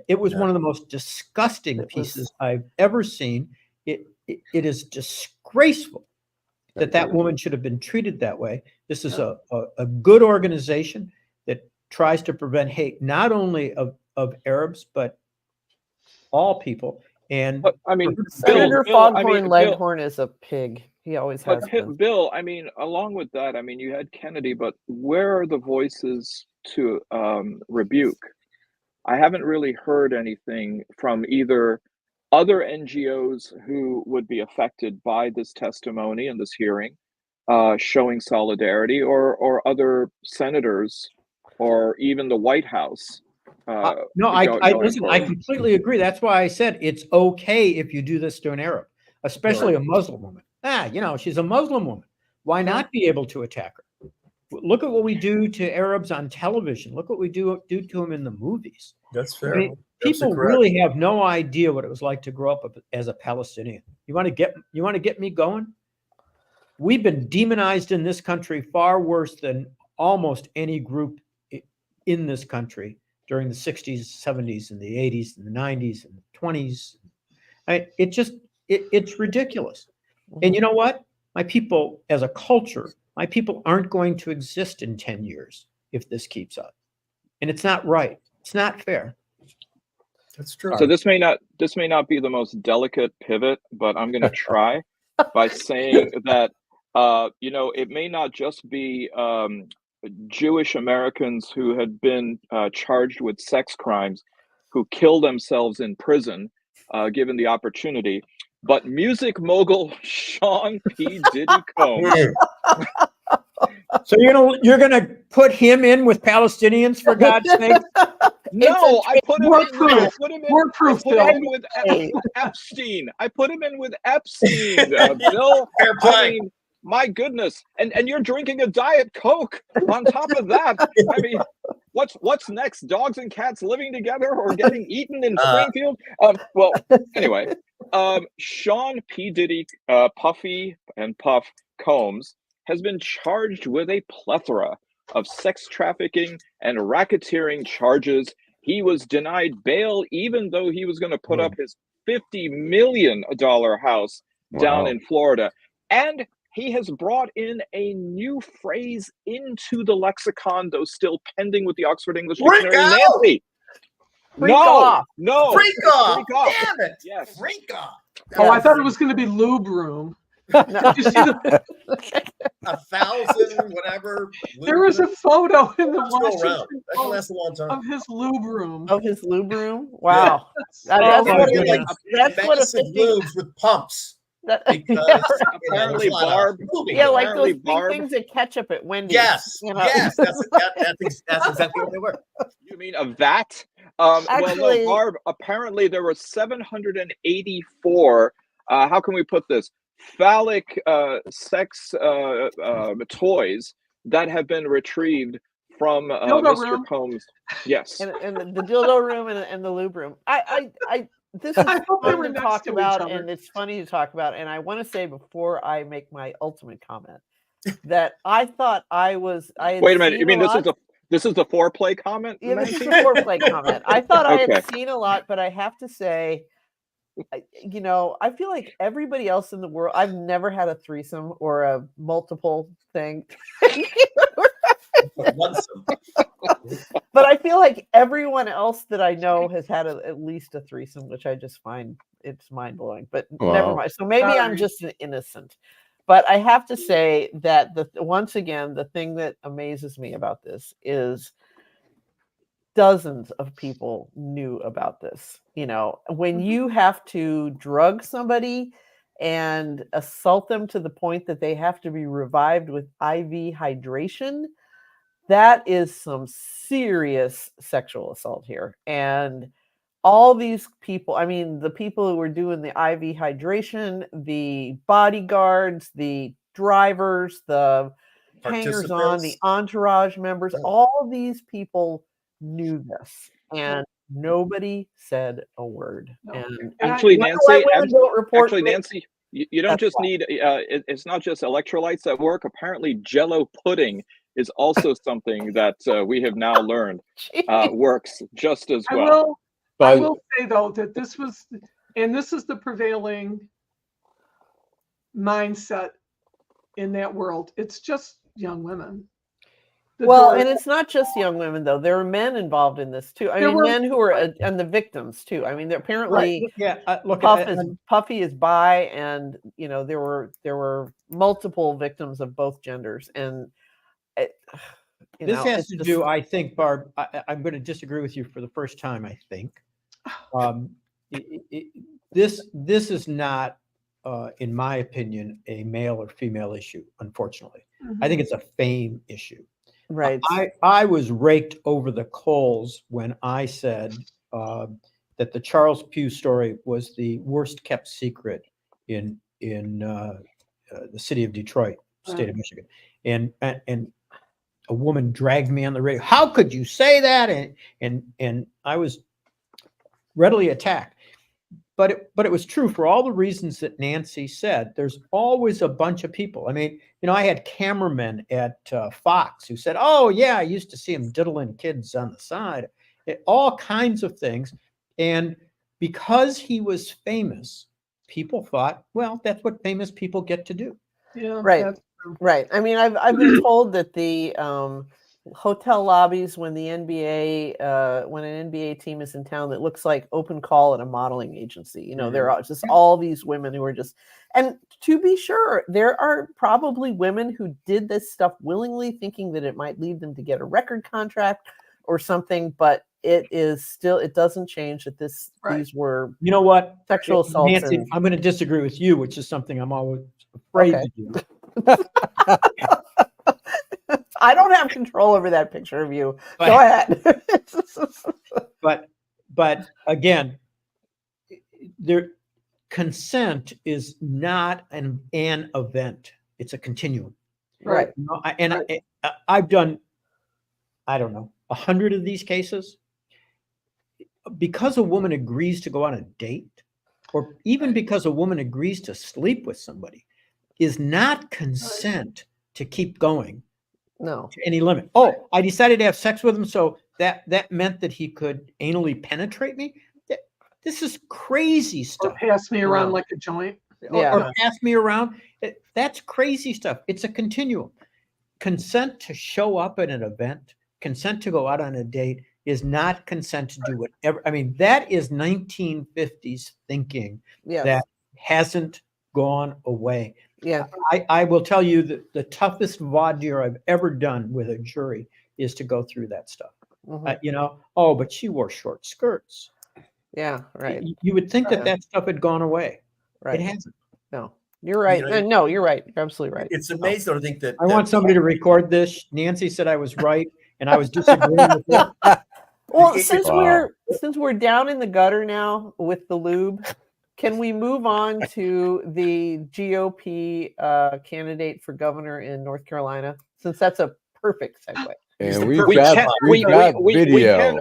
It was one of the most disgusting pieces I've ever seen. It is disgraceful that woman should have been treated that way. This is a good organization that tries to prevent hate, not only of Arabs, but all people. And Senator Foghorn Leghorn is a pig. He always has been. Bill, along with that, you had Kennedy, but where are the voices to rebuke? I haven't really heard anything from either other NGOs who would be affected by this testimony and this hearing, showing solidarity, or other senators, or even the White House. Listen, I completely agree. That's why I said it's okay if you do this to an Arab, especially a Muslim woman. She's a Muslim woman. Why not be able to attack her? Look at what we do to Arabs on television. Look what we do to them in the movies. That's fair. People really have no idea what it was like to grow up as a Palestinian. You want to get me going? We've been demonized in this country far worse than almost any group in this country during the 60s, 70s, and the 80s, and the 90s, and the 20s. It's ridiculous. And you know what? My people, as a culture, my people aren't going to exist in 10 years if this keeps up. And it's not right. It's not fair. That's true. So this may not be the most delicate pivot, but I'm going to try by saying that it may not just be Jewish Americans who had been charged with sex crimes who kill themselves in prison given the opportunity, but music mogul Sean P. Diddy Combs. So you're gonna put him in with Palestinians, for God's sake? No, I put him in with Epstein. I put him in with Epstein, Bill. Fair play. My goodness. And you're drinking a Diet Coke on top of that. what's next? Dogs and cats living together or getting eaten in Springfield? Well, anyway, Sean P Diddy Puffy and Puff Combs has been charged with a plethora of sex trafficking and racketeering charges. He was denied bail even though he was going to put up his $50 million house down in Florida. And he has brought in a new phrase into the lexicon, though still pending with the Oxford English Dictionary. Nancy. Freak off. No. Freak off. Damn it. Yes. Freak off. Oh, I thought it was going to be lube room. Did you see 1,000, whatever. There was a photo in the Washington Washington That lasts a long time. of his lube room. Of his lube room? Wow. That's What a massive 50 lubes with pumps. Apparently, Barb. Yeah, like those big things that ketchup at Wendy's. Yes, you know? yes, that's exactly what they were. You mean a vat? Actually, well, no, Barb. Apparently, there were 784. How can we put this? Phallic sex toys that have been retrieved from Mr. Combs. Yes, and the dildo room and the lube room. This is fun to talk about, and it's funny to talk about. And I want to say before I make my ultimate comment that I thought I had wait a minute. You mean this is the foreplay comment? Yeah, this is the foreplay comment. I thought I had seen a lot, but I have to say, I feel like everybody else in the world. I've never had a threesome or a multiple thing. But I feel like everyone else that I know has had at least a threesome, which I just find it's mind blowing. But never mind. So maybe I'm just an innocent. But I have to say that once again, the thing that amazes me about this is dozens of people knew about this. When you have to drug somebody and assault them to the point that they have to be revived with IV hydration, that is some serious sexual assault here. And all these people, I mean, the people who were doing the IV hydration, the bodyguards, the drivers, the hangers-on, the entourage members, all these people knew this. And nobody said a word. And actually, Nancy, Nancy, you don't just need, it's not just electrolytes that work. Apparently, Jell-O pudding is also something that we have now learned works just as well. I will say, though, that this is the prevailing mindset in that world. It's just young women. And it's not just young women, though. There are men involved in this, too. I mean, men who are and the victims, too. I mean, they're apparently Puffy is bi, and, there were multiple victims of both genders. And this has to do, I think, Barb, I'm going to disagree with you for the first time, I think. This is not, in my opinion, a male or female issue, unfortunately. Mm-hmm. I think it's a fame issue. Right. I was raked over the coals when I said that the Charles Pugh story was the worst kept secret in the city of Detroit, state of Michigan. And a woman dragged me on the radio. How could you say that? And I was readily attacked. But it was true for all the reasons that Nancy said. There's always a bunch of people. I mean, I had cameramen at Fox who said, "Oh yeah, I used to see him diddling kids on the side," all kinds of things. And because he was famous, people thought, well, that's what famous people get to do. Yeah, right. Right. I mean, I've been told that the hotel lobbies when an NBA team is in town, that looks like open call at a modeling agency. There are just all these women who are just, and to be sure, there are probably women who did this stuff willingly, thinking that it might lead them to get a record contract or something. But it doesn't change that these were, sexual assaults. Nancy, I'm going to disagree with you, which is something I'm always afraid to do. I don't have control over that picture of you. Go ahead. but again, consent is not an event. It's a continuum. Right. I've done, I don't know, 100 of these cases, because a woman agrees to go on a date, or even because a woman agrees to sleep with somebody, is not consent to keep going. No. To any limit. Oh, I decided to have sex with him, so that meant that he could anally penetrate me. This is crazy stuff. Or pass me around like a joint. Or pass me around. That's crazy stuff. It's a continuum. Consent to show up at an event, consent to go out on a date is not consent to do whatever. I mean, that is 1950s thinking that hasn't gone away. Yeah. I will tell you that the toughest voir dire I've ever done with a jury is to go through that stuff. Oh, but she wore short skirts. Yeah, right. You would think that stuff had gone away. Right. It hasn't. No, you're right. No, you're right. You're absolutely right. It's amazing to think that. I want somebody to record this. Nancy said I was right, and I was disagreeing with her. Well, since we're down in the gutter now with the lube, can we move on to the GOP candidate for governor in North Carolina? Since that's a perfect segue. And we've got video.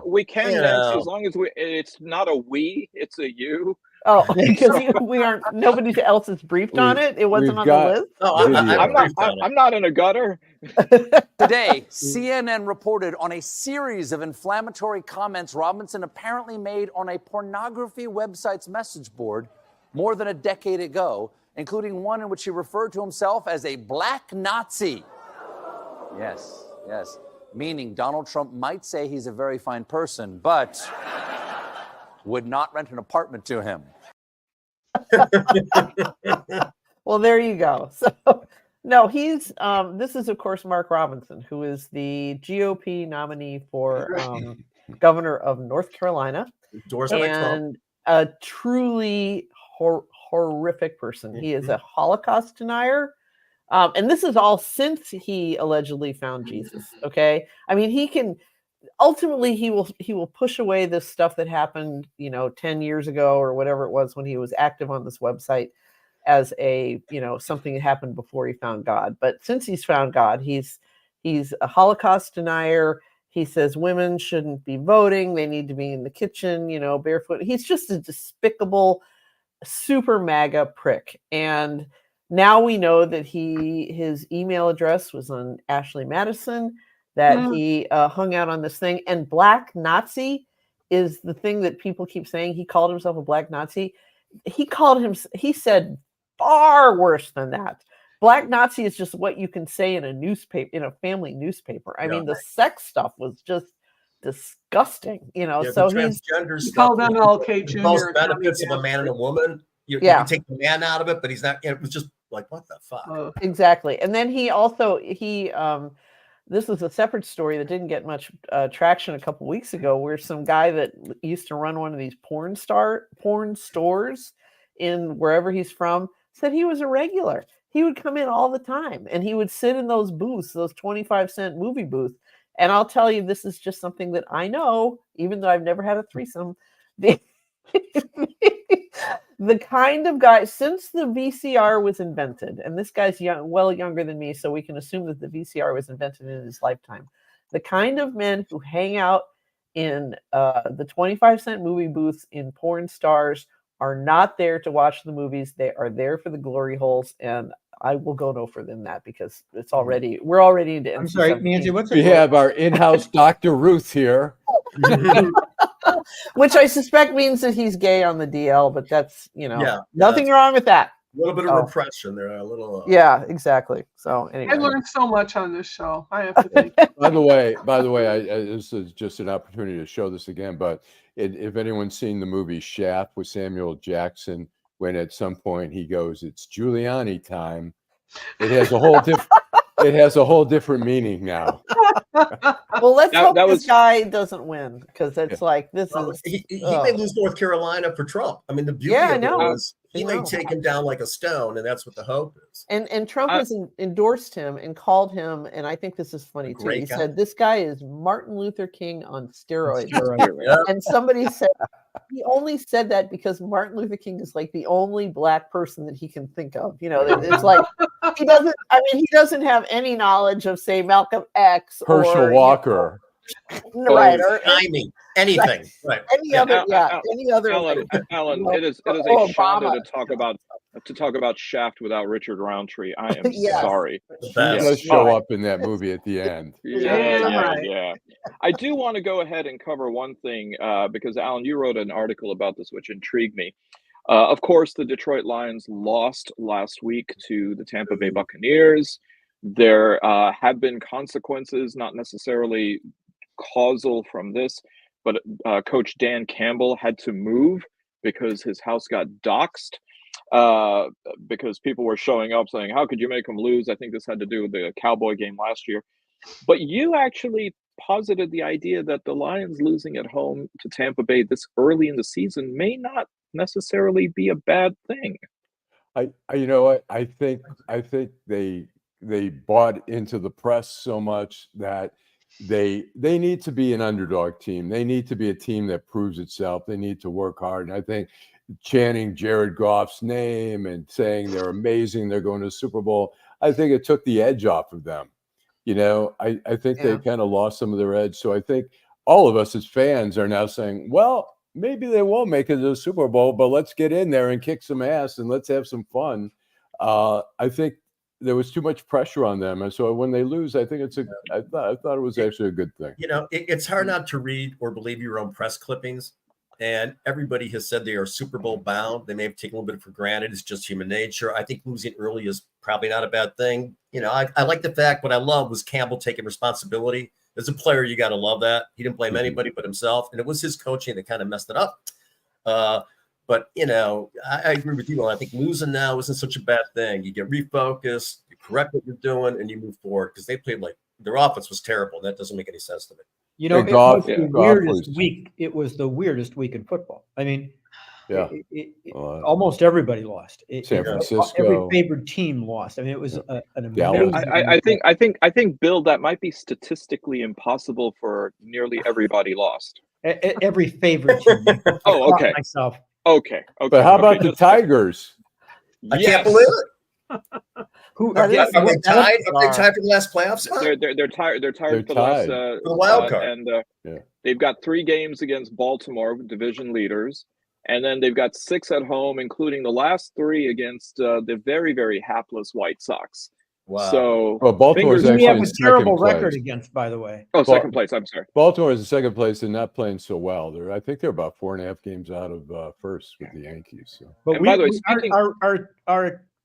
We can, Nancy, as long as it's not a we, it's a you. Oh, because we aren't. Nobody else is briefed on it. It wasn't on the list. No, I'm not in a gutter. Today, CNN reported on a series of inflammatory comments Robinson apparently made on a pornography website's message board more than a decade ago, including one in which he referred to himself as a black Nazi. Yes. Meaning Donald Trump might say he's a very fine person, but would not rent an apartment to him. Well, there you go. So, no, he's this is, of course, Mark Robinson, who is the GOP nominee for governor of North Carolina, and a truly horrific person. He is a Holocaust denier. And this is all since he allegedly found Jesus. Okay. I mean, ultimately he will push away this stuff that happened, 10 years ago or whatever it was when he was active on this website as something that happened before he found God. But since he's found God, he's a Holocaust denier. He says women shouldn't be voting. They need to be in the kitchen, barefoot. He's just a despicable, super MAGA prick. And now we know that his email address was on Ashley Madison, that he hung out on this thing. And black Nazi is the thing that people keep saying. He called himself a black Nazi. He said far worse than that. Black Nazi is just what you can say in a newspaper, in a family newspaper. I mean, the sex stuff was just disgusting, so he's called MLK Jr. Most benefits of a man and a woman. You can take the man out of it, but he's not. It was just like, what the fuck? Exactly. And then he also this was a separate story that didn't get much traction a couple weeks ago, where some guy that used to run one of these porn stores in wherever he's from said he was a regular. He would come in all the time and he would sit in those booths, those 25-cent movie booths. And I'll tell you, this is just something that I know, even though I've never had a threesome. The kind of guy, since the VCR was invented, and this guy's younger than me, so we can assume that the VCR was invented in his lifetime. The kind of men who hang out in the 25-cent movie booths in porn stars are not there to watch the movies. They are there for the glory holes, and I will go no further than that because we're already into. I'm sorry, Nancy. We have our in-house Dr. Ruth here. Which I suspect means that he's gay on the DL, but that's nothing wrong with that. A little bit of repression there, a little. Yeah, exactly. So anyway, I learned so much on this show. I have to think. By the way, this is just an opportunity to show this again. But if anyone's seen the movie Shaft with Samuel Jackson, when at some point he goes, "It's Giuliani time," it has a whole different meaning now. Well, let's hope this guy doesn't win, because it's like this is. He may lose North Carolina for Trump. I mean, the beauty of it is he may take him down like a stone, and that's what the hope is. And Trump has endorsed him and called him, and I think this is funny too. He said this guy is Martin Luther King on steroids. And somebody said he only said that because Martin Luther King is like the only black person that he can think of. It's like he doesn't have any knowledge of, say, Malcolm X Herschel Walker. Right. Or timing, anything. Right. Any other, any other. Alan, it is a shame to talk about Shaft without Richard Roundtree. I am sorry. He does show up in that movie at the end. Yeah. I do want to go ahead and cover one thing because Alan, you wrote an article about this which intrigued me. Of course, the Detroit Lions lost last week to the Tampa Bay Buccaneers. There have been consequences, not necessarily causal from this, but Coach Dan Campbell had to move because his house got doxxed because people were showing up saying, how could you make him lose? I think this had to do with the Cowboy game last year. But you actually posited the idea that the Lions losing at home to Tampa Bay this early in the season may not necessarily be a bad thing. You know what? I think they bought into the press so much that they need to be an underdog team. They need to be a team that proves itself. They need to work hard. And I think chanting Jared Goff's name and saying they're amazing, they're going to the Super Bowl, I think it took the edge off of them. You know, I think they kind of lost some of their edge. So I think all of us as fans are now saying, well, maybe they won't make it to the Super Bowl, but let's get in there and kick some ass and let's have some fun. I think there was too much pressure on them. And so when they lose, I think I thought it was actually a good thing. You know, it's hard not to read or believe your own press clippings. And everybody has said they are Super Bowl bound. They may have taken a little bit for granted. It's just human nature. I think losing early is probably not a bad thing. You know, I like the fact, what I love was Campbell taking responsibility. As a player, you got to love that. He didn't blame anybody but himself. And it was his coaching that kind of messed it up. But, you know, I agree with you. I think losing now isn't such a bad thing. You get refocused, you correct what you're doing, and you move forward, because they played like their offense was terrible. And that doesn't make any sense to me. You know, it was the weirdest week. It was the weirdest week in football. I mean, almost everybody lost. San Francisco, every favored team lost. I mean, it was an amazing. I think, Bill, that might be statistically impossible for nearly everybody lost. Every favorite team. Oh, okay. Myself. Okay. But how about the Tigers? I can't believe it. Are they tied? Are they tied for the last playoff spot? They're tied. They're tied for the last for the wild card. And they've got 3 games against Baltimore, division leaders, and then they've got 6 at home, including the last 3 against the very, very hapless White Sox. Wow. So Baltimore's actually have a terrible place. record against, by the way. Oh, second place. I'm sorry. Baltimore is in second place and not playing so well. I think they're about 4.5 games out of first with the Yankees. So. But by the way,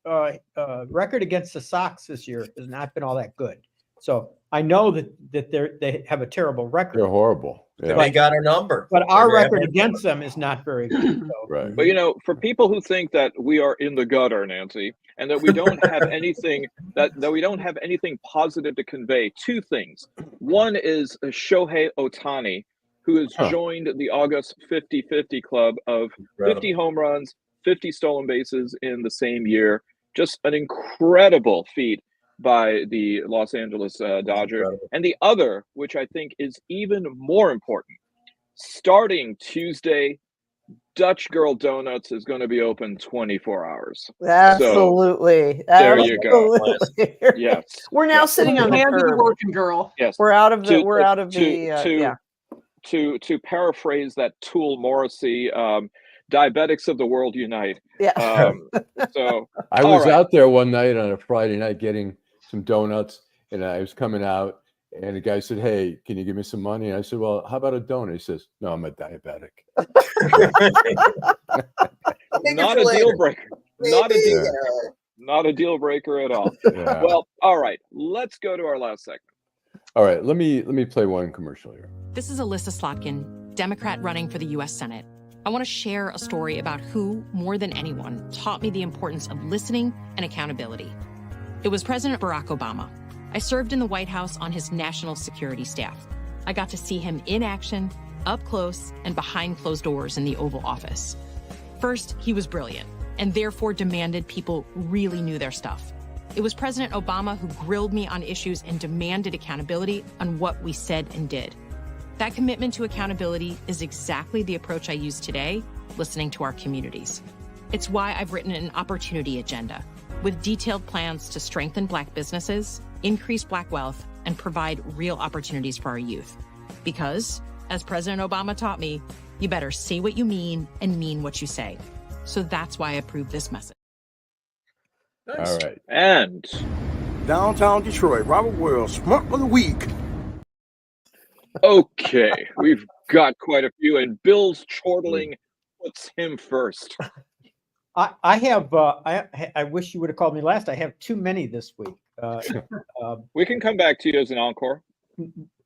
our record against the Sox this year has not been all that good. So I know that they have a terrible record. They're horrible. Yeah. They got our number. But our record against them is not very good. So. Right. But, you know, for people who think that we are in the gutter, Nancy, and that we don't have anything that we don't have anything positive to convey, 2 things. One is Shohei Ohtani, who has joined the August 50-50 club of 50 home runs, 50 stolen bases in the same year. Just an incredible feat by the Los Angeles Dodgers. And the other, which I think is even more important, starting Tuesday, Dutch Girl Donuts is going to be open 24 hours. Absolutely. So, there you go. Yes. We're now sitting on the curb. Working girl. Yes. We're out of the. To paraphrase that Tool Morrissey, diabetics of the world unite. Yeah. So I was out there one night on a Friday night getting some donuts, and I was coming out, and the guy said, "Hey, can you give me some money?" And I said, "Well, how about a donut?" He says, "No, I'm a diabetic." Not a deal breaker. Not a deal breaker at all. Yeah. Well, all right. Let's go to our last segment. All right, let me play one commercial here. This is Alyssa Slotkin, Democrat running for the U.S. Senate. I want to share a story about who, more than anyone, taught me the importance of listening and accountability. It was President Barack Obama. I served in the White House on his national security staff. I got to see him in action, up close, and behind closed doors in the Oval Office. First, he was brilliant, and therefore demanded people really knew their stuff. It was President Obama who grilled me on issues and demanded accountability on what we said and did. That commitment to accountability is exactly the approach I use today, listening to our communities. It's why I've written an opportunity agenda with detailed plans to strengthen Black businesses, increase Black wealth, and provide real opportunities for our youth. Because, as President Obama taught me, you better say what you mean and mean what you say. So that's why I approve this message. Nice. All right. And downtown Detroit, Robert Wells, Schmuck of the Week. Okay, we've got quite a few, and Bill's chortling puts him first. I have. I wish you would have called me last. I have too many this week. We can come back to you as an encore.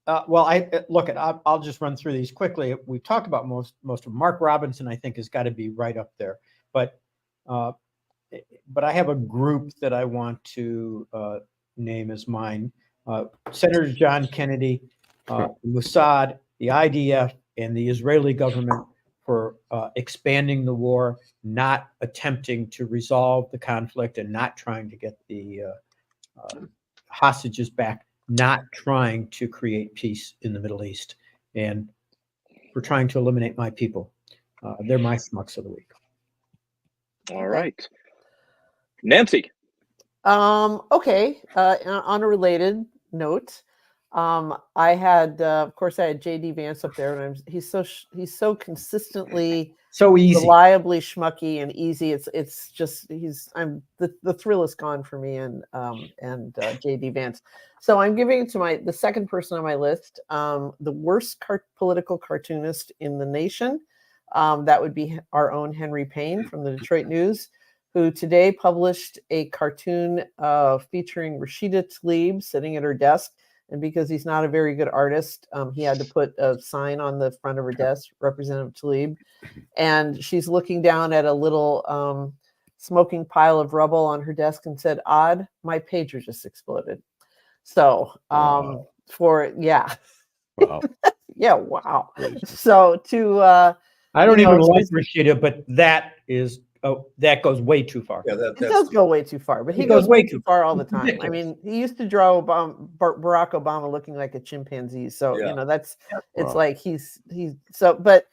Well, I'll just run through these quickly. We've talked about most of them. Mark Robinson, I think, has got to be right up there. But I have a group that I want to name as mine. Senator John Kennedy, Mossad, the IDF, and the Israeli government for expanding the war, not attempting to resolve the conflict, and not trying to get the hostages back, not trying to create peace in the Middle East, and for trying to eliminate my people. They're my schmucks of the week. All right. Nancy. Okay. On a related note, I had, of course, I had JD Vance up there, and he's so consistently, so easy, reliably schmucky and easy. It's just the thrill is gone for me and JD Vance. So I'm giving it to the second person on my list, the worst political cartoonist in the nation. That would be our own Henry Payne from the Detroit News, who today published a cartoon featuring Rashida Tlaib sitting at her desk. And because he's not a very good artist, he had to put a sign on the front of her desk, Representative Tlaib. And she's looking down at a little smoking pile of rubble on her desk and said, "Odd, my pager just exploded." So Wow. Yeah, wow. So I don't even like Rashida, but that goes way too far. Yeah, it does go way too far, but he goes way too far all the time. Ridiculous. I mean, he used to draw Barack Obama looking like a chimpanzee. So, it's like but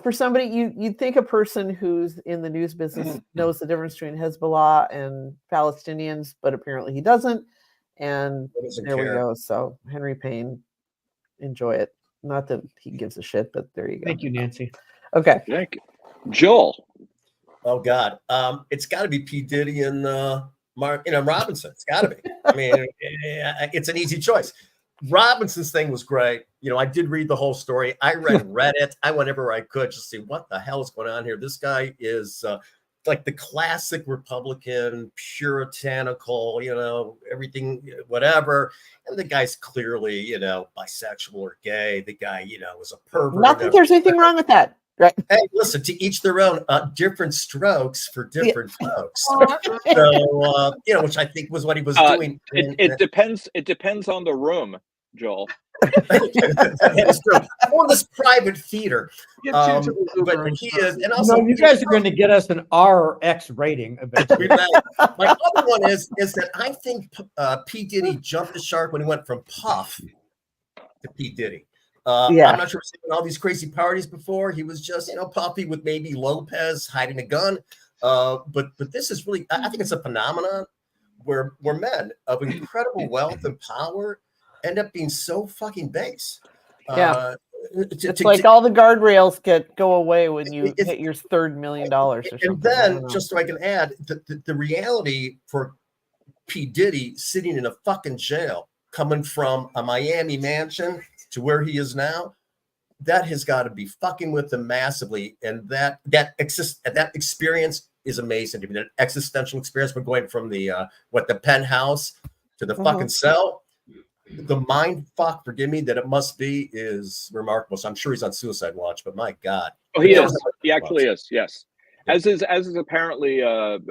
for somebody, you'd think a person who's in the news business knows the difference between Hezbollah and Palestinians, but apparently he doesn't. And there we go. So Henry Payne, enjoy it. Not that he gives a shit, but there you go. Thank you, Nancy. Okay. Thank you. Joel. Oh God, it's got to be P Diddy and Robinson. It's got to be. I mean, it's an easy choice. Robinson's thing was great. I did read the whole story. I read Reddit. I went everywhere I could to see what the hell is going on here. This guy is like the classic Republican, puritanical, everything, whatever. And the guy's clearly, bisexual or gay. The guy, is a pervert. Not that there's anything wrong with that. Right. Hey, listen, to each their own. Different strokes for different folks. So, which I think was what he was doing. It depends on the room, Joel. It's true. Or this private theater. But he is, and also you guys are going to get us an RX rating eventually. My other one is that I think P Diddy jumped the shark when he went from Puff to P Diddy. I'm not sure we've seen all these crazy parties before. He was just, Puffy with maybe Lopez hiding a gun. But this is really, I think it's a phenomenon where men of incredible wealth and power end up being so fucking base. It's like all the guardrails go away when you hit your $3 million or something. And then, just so I can add, the reality for P. Diddy sitting in a fucking jail, coming from a Miami mansion to where he is now, that has got to be fucking with him massively. And that experience is amazing to me. That existential experience, we're going from the penthouse to the fucking cell. The mind fuck, forgive me, that it must be is remarkable. So I'm sure he's on suicide watch, but my God. Oh, he is. He actually is. Yes. As is apparently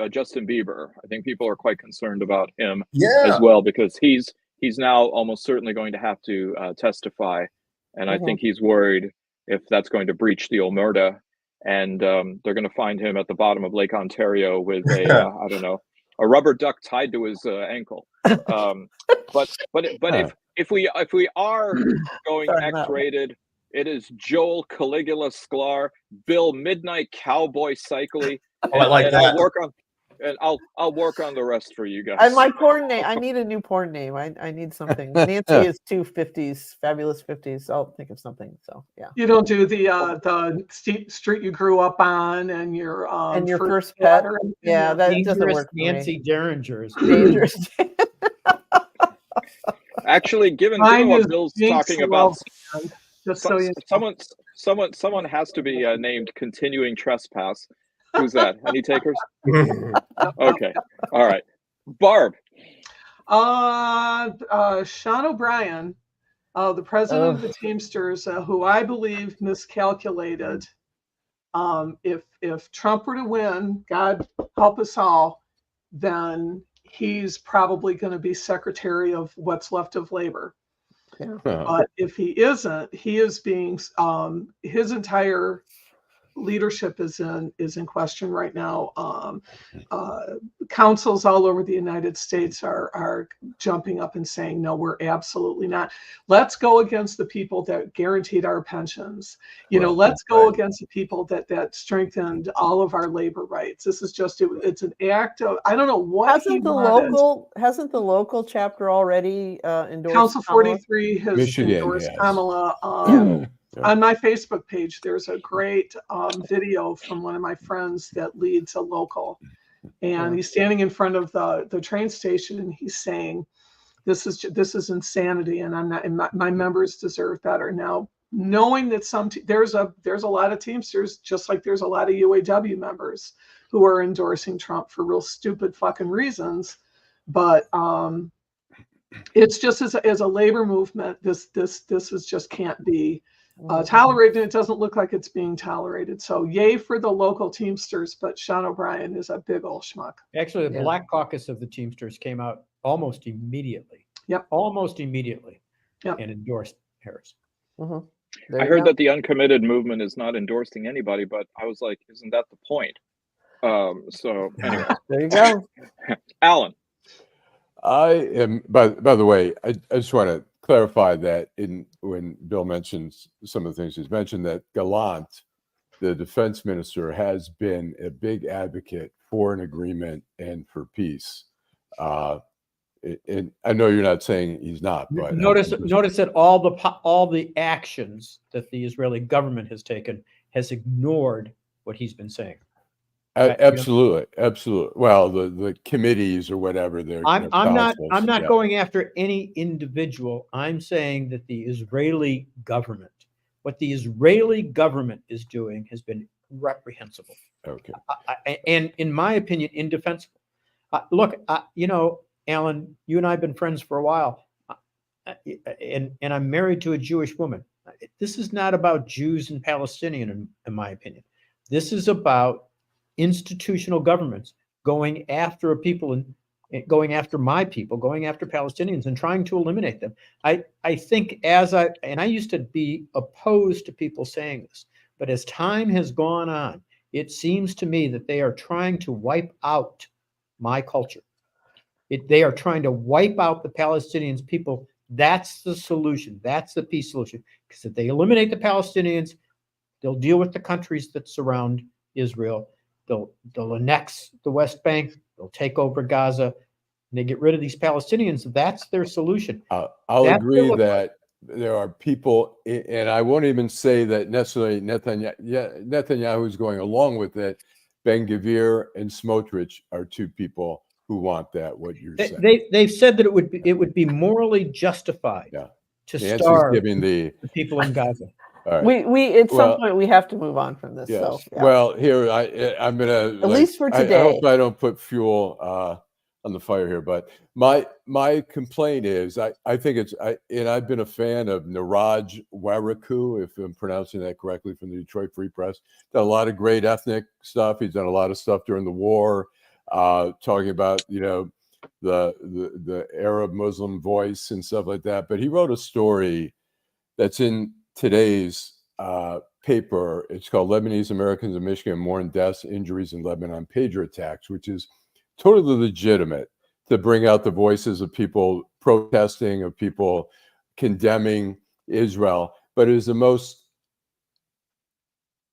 Justin Bieber. I think people are quite concerned about him as well, because he's now almost certainly going to have to testify. And I think he's worried if that's going to breach the omerta, and they're going to find him at the bottom of Lake Ontario with I don't know, a rubber duck tied to his ankle. But if we are going X-rated, it is Joel Caligula Sklar, Bill Midnight Cowboy Seikaly. I like that. And I'll work on the rest for you guys. And my porn name, I need a new porn name. I need something. Nancy is 250s, fabulous 50s. I'll think of something. So yeah. You don't do the street you grew up on and your first pet. Yeah, that Dangerous doesn't work for Nancy me. Derringer is Dangerous. Actually, given what Bill's talking about, someone has to be named Continuing Trespass. Who's that? Any takers? Okay. All right. Barb. Sean O'Brien, the president of the Teamsters, who I believe miscalculated. If Trump were to win, God help us all, then he's probably going to be Secretary of what's left of Labor. Yeah. But if he isn't, he is being his entire leadership is in question right now. Councils all over the United States are jumping up and saying, no, we're absolutely not. Let's go against the people that guaranteed our pensions. Let's go against the people that strengthened all of our labor rights. This is just it's an act of, I don't know what hasn't the local chapter already endorsed Council Kamala? 43 has Michigan endorsed has. Kamala. On my Facebook page, there's a great video from one of my friends that leads a local, and he's standing in front of the train station, and he's saying, "This is insanity, and I'm not. And my members deserve better." Now, knowing that there's a lot of Teamsters, just like there's a lot of UAW members who are endorsing Trump for real stupid fucking reasons, but it's just as a labor movement, this is just can't be tolerated. It doesn't look like it's being tolerated. So yay for the local Teamsters, but Sean O'Brien is a big old schmuck. Actually, the Black Caucus of the Teamsters came out almost immediately. Yep. Almost immediately. Yep. And endorsed Harris. Mm-hmm. I heard that the uncommitted movement is not endorsing anybody, but I was like, isn't that the point? So anyway. There you go. Allan. I am, by the way, I just want to clarify that when Bill mentions some of the things he's mentioned, that Gallant, the defense minister, has been a big advocate for an agreement and for peace. And I know you're not saying he's not, but notice that all the actions that the Israeli government has taken has ignored what he's been saying. Absolutely. Well, the committees or whatever I'm not going after any individual. I'm saying that the Israeli government, what the Israeli government is doing, has been reprehensible. Okay. And in my opinion, indefensible. Look, Allan, you and I have been friends for a while, and I'm married to a Jewish woman. This is not about Jews and Palestinians, in my opinion. This is about institutional governments going after people and going after my people, going after Palestinians and trying to eliminate them. I think I used to be opposed to people saying this, but as time has gone on, it seems to me that they are trying to wipe out my culture. They are trying to wipe out the Palestinians people. That's the solution. That's the peace solution. Because if they eliminate the Palestinians, they'll deal with the countries that surround Israel. They'll annex the West Bank. They'll take over Gaza. And they get rid of these Palestinians. That's their solution. I'll agree that there are people, and I won't even say that necessarily Netanyahu is going along with it. Ben-Gvir and Smotrich are two people who want that. What you're saying? They've said that it would be morally justified to starve the people in Gaza. All right. We at some point we have to move on from this. Yes. So yeah. Well, here I'm gonna at least for today. I hope I don't put fuel on the fire here, but my complaint is I think and I've been a fan of Niraj Waraku, if I'm pronouncing that correctly, from the Detroit Free Press. Done a lot of great ethnic stuff. He's done a lot of stuff during the war, talking about the Arab Muslim voice and stuff like that. But he wrote a story that's in today's paper. It's called Lebanese Americans in Michigan Mourn Deaths, Injuries in Lebanon, Pager Attacks, which is totally legitimate to bring out the voices of people protesting, of people condemning Israel. But it is the most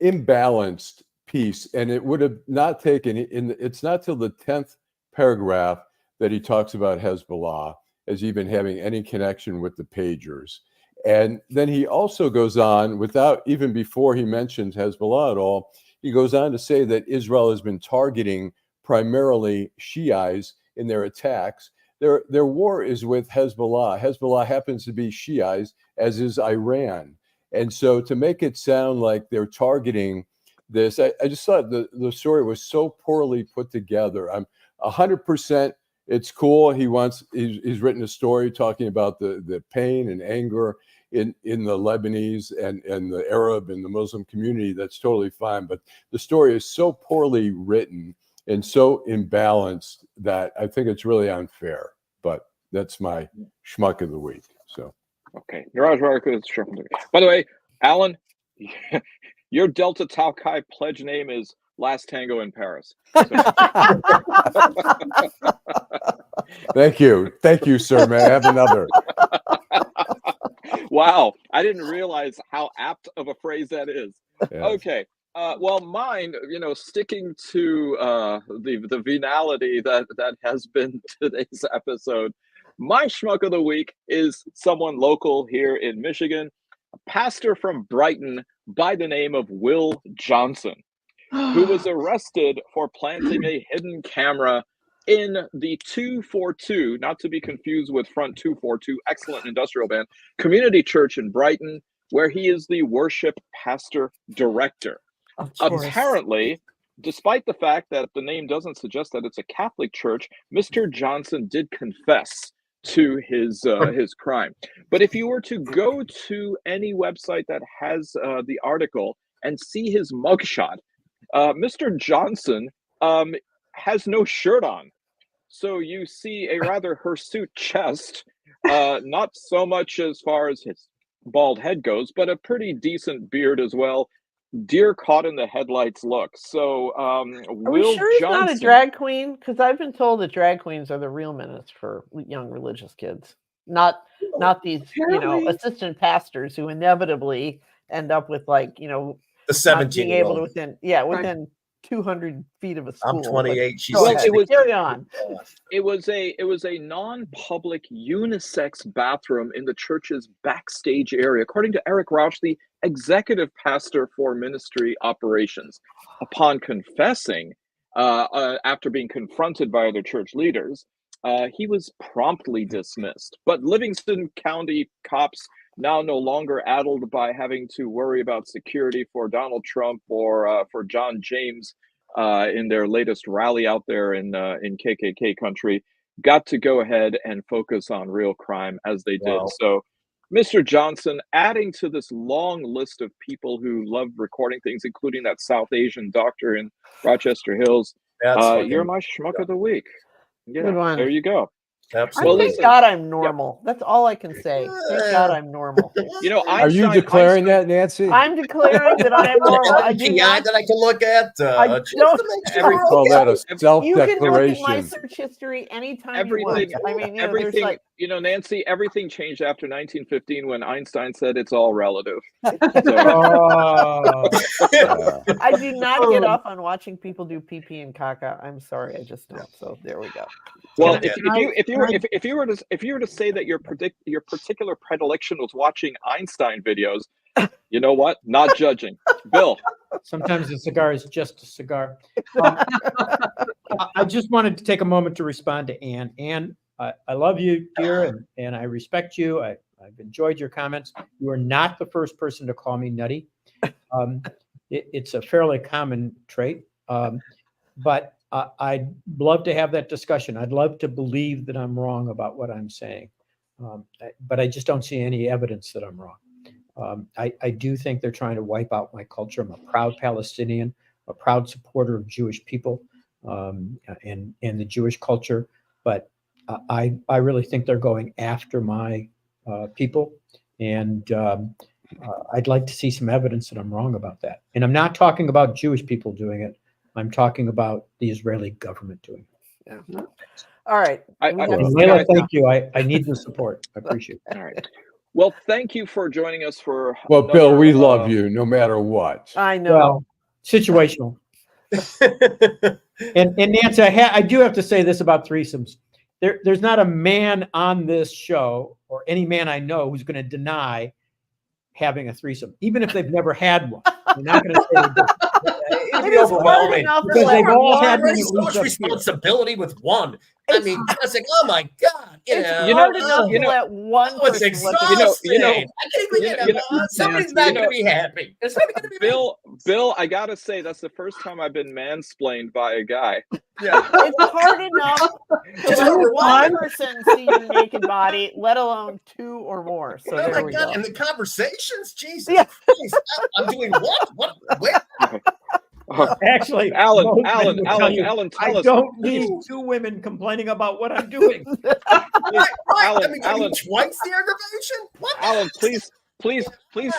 imbalanced piece, and it would have not taken it's not till the 10th paragraph that he talks about Hezbollah as even having any connection with the pagers. And then he also goes on, without even before he mentions Hezbollah at all, he goes on to say that Israel has been targeting primarily Shiites in their attacks. Their war is with Hezbollah. Hezbollah happens to be Shiites, as is Iran. And so to make it sound like they're targeting this, I just thought the story was so poorly put together. I'm 100%. It's cool. He's written a story talking about the pain and anger in the Lebanese and the Arab and the Muslim community. That's totally fine. But the story is so poorly written and so imbalanced that I think it's really unfair. But that's my schmuck of the week. So okay, Niraj Varka is schmuck of the week. By the way, Allan, your Delta Tau Chi pledge name is Last Tango in Paris. So. Thank you, sir. May I have another? Wow, I didn't realize how apt of a phrase that is. Yes. Okay. Well, mine, sticking to the venality that has been today's episode, my schmuck of the week is someone local here in Michigan, a pastor from Brighton by the name of Will Johnson, who was arrested for planting a hidden camera in the 242, not to be confused with Front 242, excellent industrial band, community church in Brighton, where he is the worship pastor director. Apparently, despite the fact that the name doesn't suggest that it's a Catholic church, Mr. Johnson did confess to his crime. But if you were to go to any website that has the article and see his mugshot, Mr. Johnson has no shirt on. So you see a rather hirsute chest, not so much as far as his bald head goes, but a pretty decent beard as well. Deer caught in the headlights look. So Are we sure he's not a drag queen? Because I've been told that drag queens are the real menace for young religious kids. Not these, assistant pastors who inevitably end up with the 17-year-old. Within 200 feet of a school. I'm 28. She's carry on. It was a non-public unisex bathroom in the church's backstage area, according to Eric Rauch, the executive pastor for ministry operations. Upon confessing, after being confronted by other church leaders, he was promptly dismissed. But Livingston County cops, now no longer addled by having to worry about security for Donald Trump or for John James in their latest rally out there in KKK country, got to go ahead and focus on real crime as they did. So Mr. Johnson, adding to this long list of people who love recording things, including that South Asian doctor in Rochester Hills, you're my schmuck of the week. Yeah, good one. There you go. Absolutely. Thank God I'm normal. Yep. That's all I can say. Thank God I'm normal. Are you declaring that, Nancy? I'm declaring that I am normal. I do not that I can look at. I don't call that a self-declaration. You can look at my search history anytime you want. I mean, everything. Nancy, everything changed after 1915 when Einstein said it's all relative. I do not get off on watching people do pee and caca. I'm sorry, I just don't. So there we go. Well, if you were to say that your particular predilection was watching Einstein videos, you know what? Not judging. Bill. Sometimes a cigar is just a cigar. I just wanted to take a moment to respond to Ann. Ann, I love you, dear, and I respect you. I've enjoyed your comments. You are not the first person to call me nutty. It's a fairly common trait, but I'd love to have that discussion. I'd love to believe that I'm wrong about what I'm saying, but I just don't see any evidence that I'm wrong. I do think they're trying to wipe out my culture. I'm a proud Palestinian, a proud supporter of Jewish people and the Jewish culture, but I really think they're going after my people, and I'd like to see some evidence that I'm wrong about that. And I'm not talking about Jewish people doing it. I'm talking about the Israeli government doing it. Yeah. All right. Layla, thank you. I need the support. I appreciate it. All right. Well, thank you for joining us for. Well, Bill, we love you no matter what. I know. Well, situational. And Nancy, I do have to say this about threesomes. There's not a man on this show or any man I know who's going to deny having a threesome, even if they've never had one. They're not going to say they did. It'd be overwhelming because they've all had one. so much responsibility with one. I mean, I was like, oh my God. It's hard enough to let one person I can't believe somebody's not going to be happy. It's not going to be Bill, I got to say, that's the first time I've been mansplained by a guy. Yeah. It's hard enough to let one person see your naked body, let alone two or more. So oh there my we God. go. And the conversations, Jesus. Yeah. Christ. I'm doing what? Where? Actually, Alan, I don't need two women complaining about what I'm doing. Right. Alan, I mean, twice the aggravation? What? Alan, please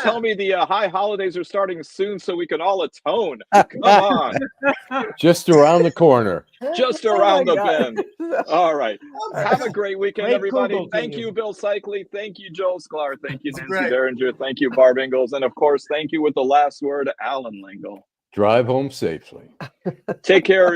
tell me the high holidays are starting soon so we can all atone. Come on. Just around the corner. Just around the bend. All right. Have a great weekend, Great everybody. Google Thank to you, you. Bill Seikaly. Thank you, Joel Sklar. Thank you, Nancy great. Derringer. Thank you, Barb Ingalls. And, of course, thank you with the last word, Allan Lengel. Drive home safely. Take care,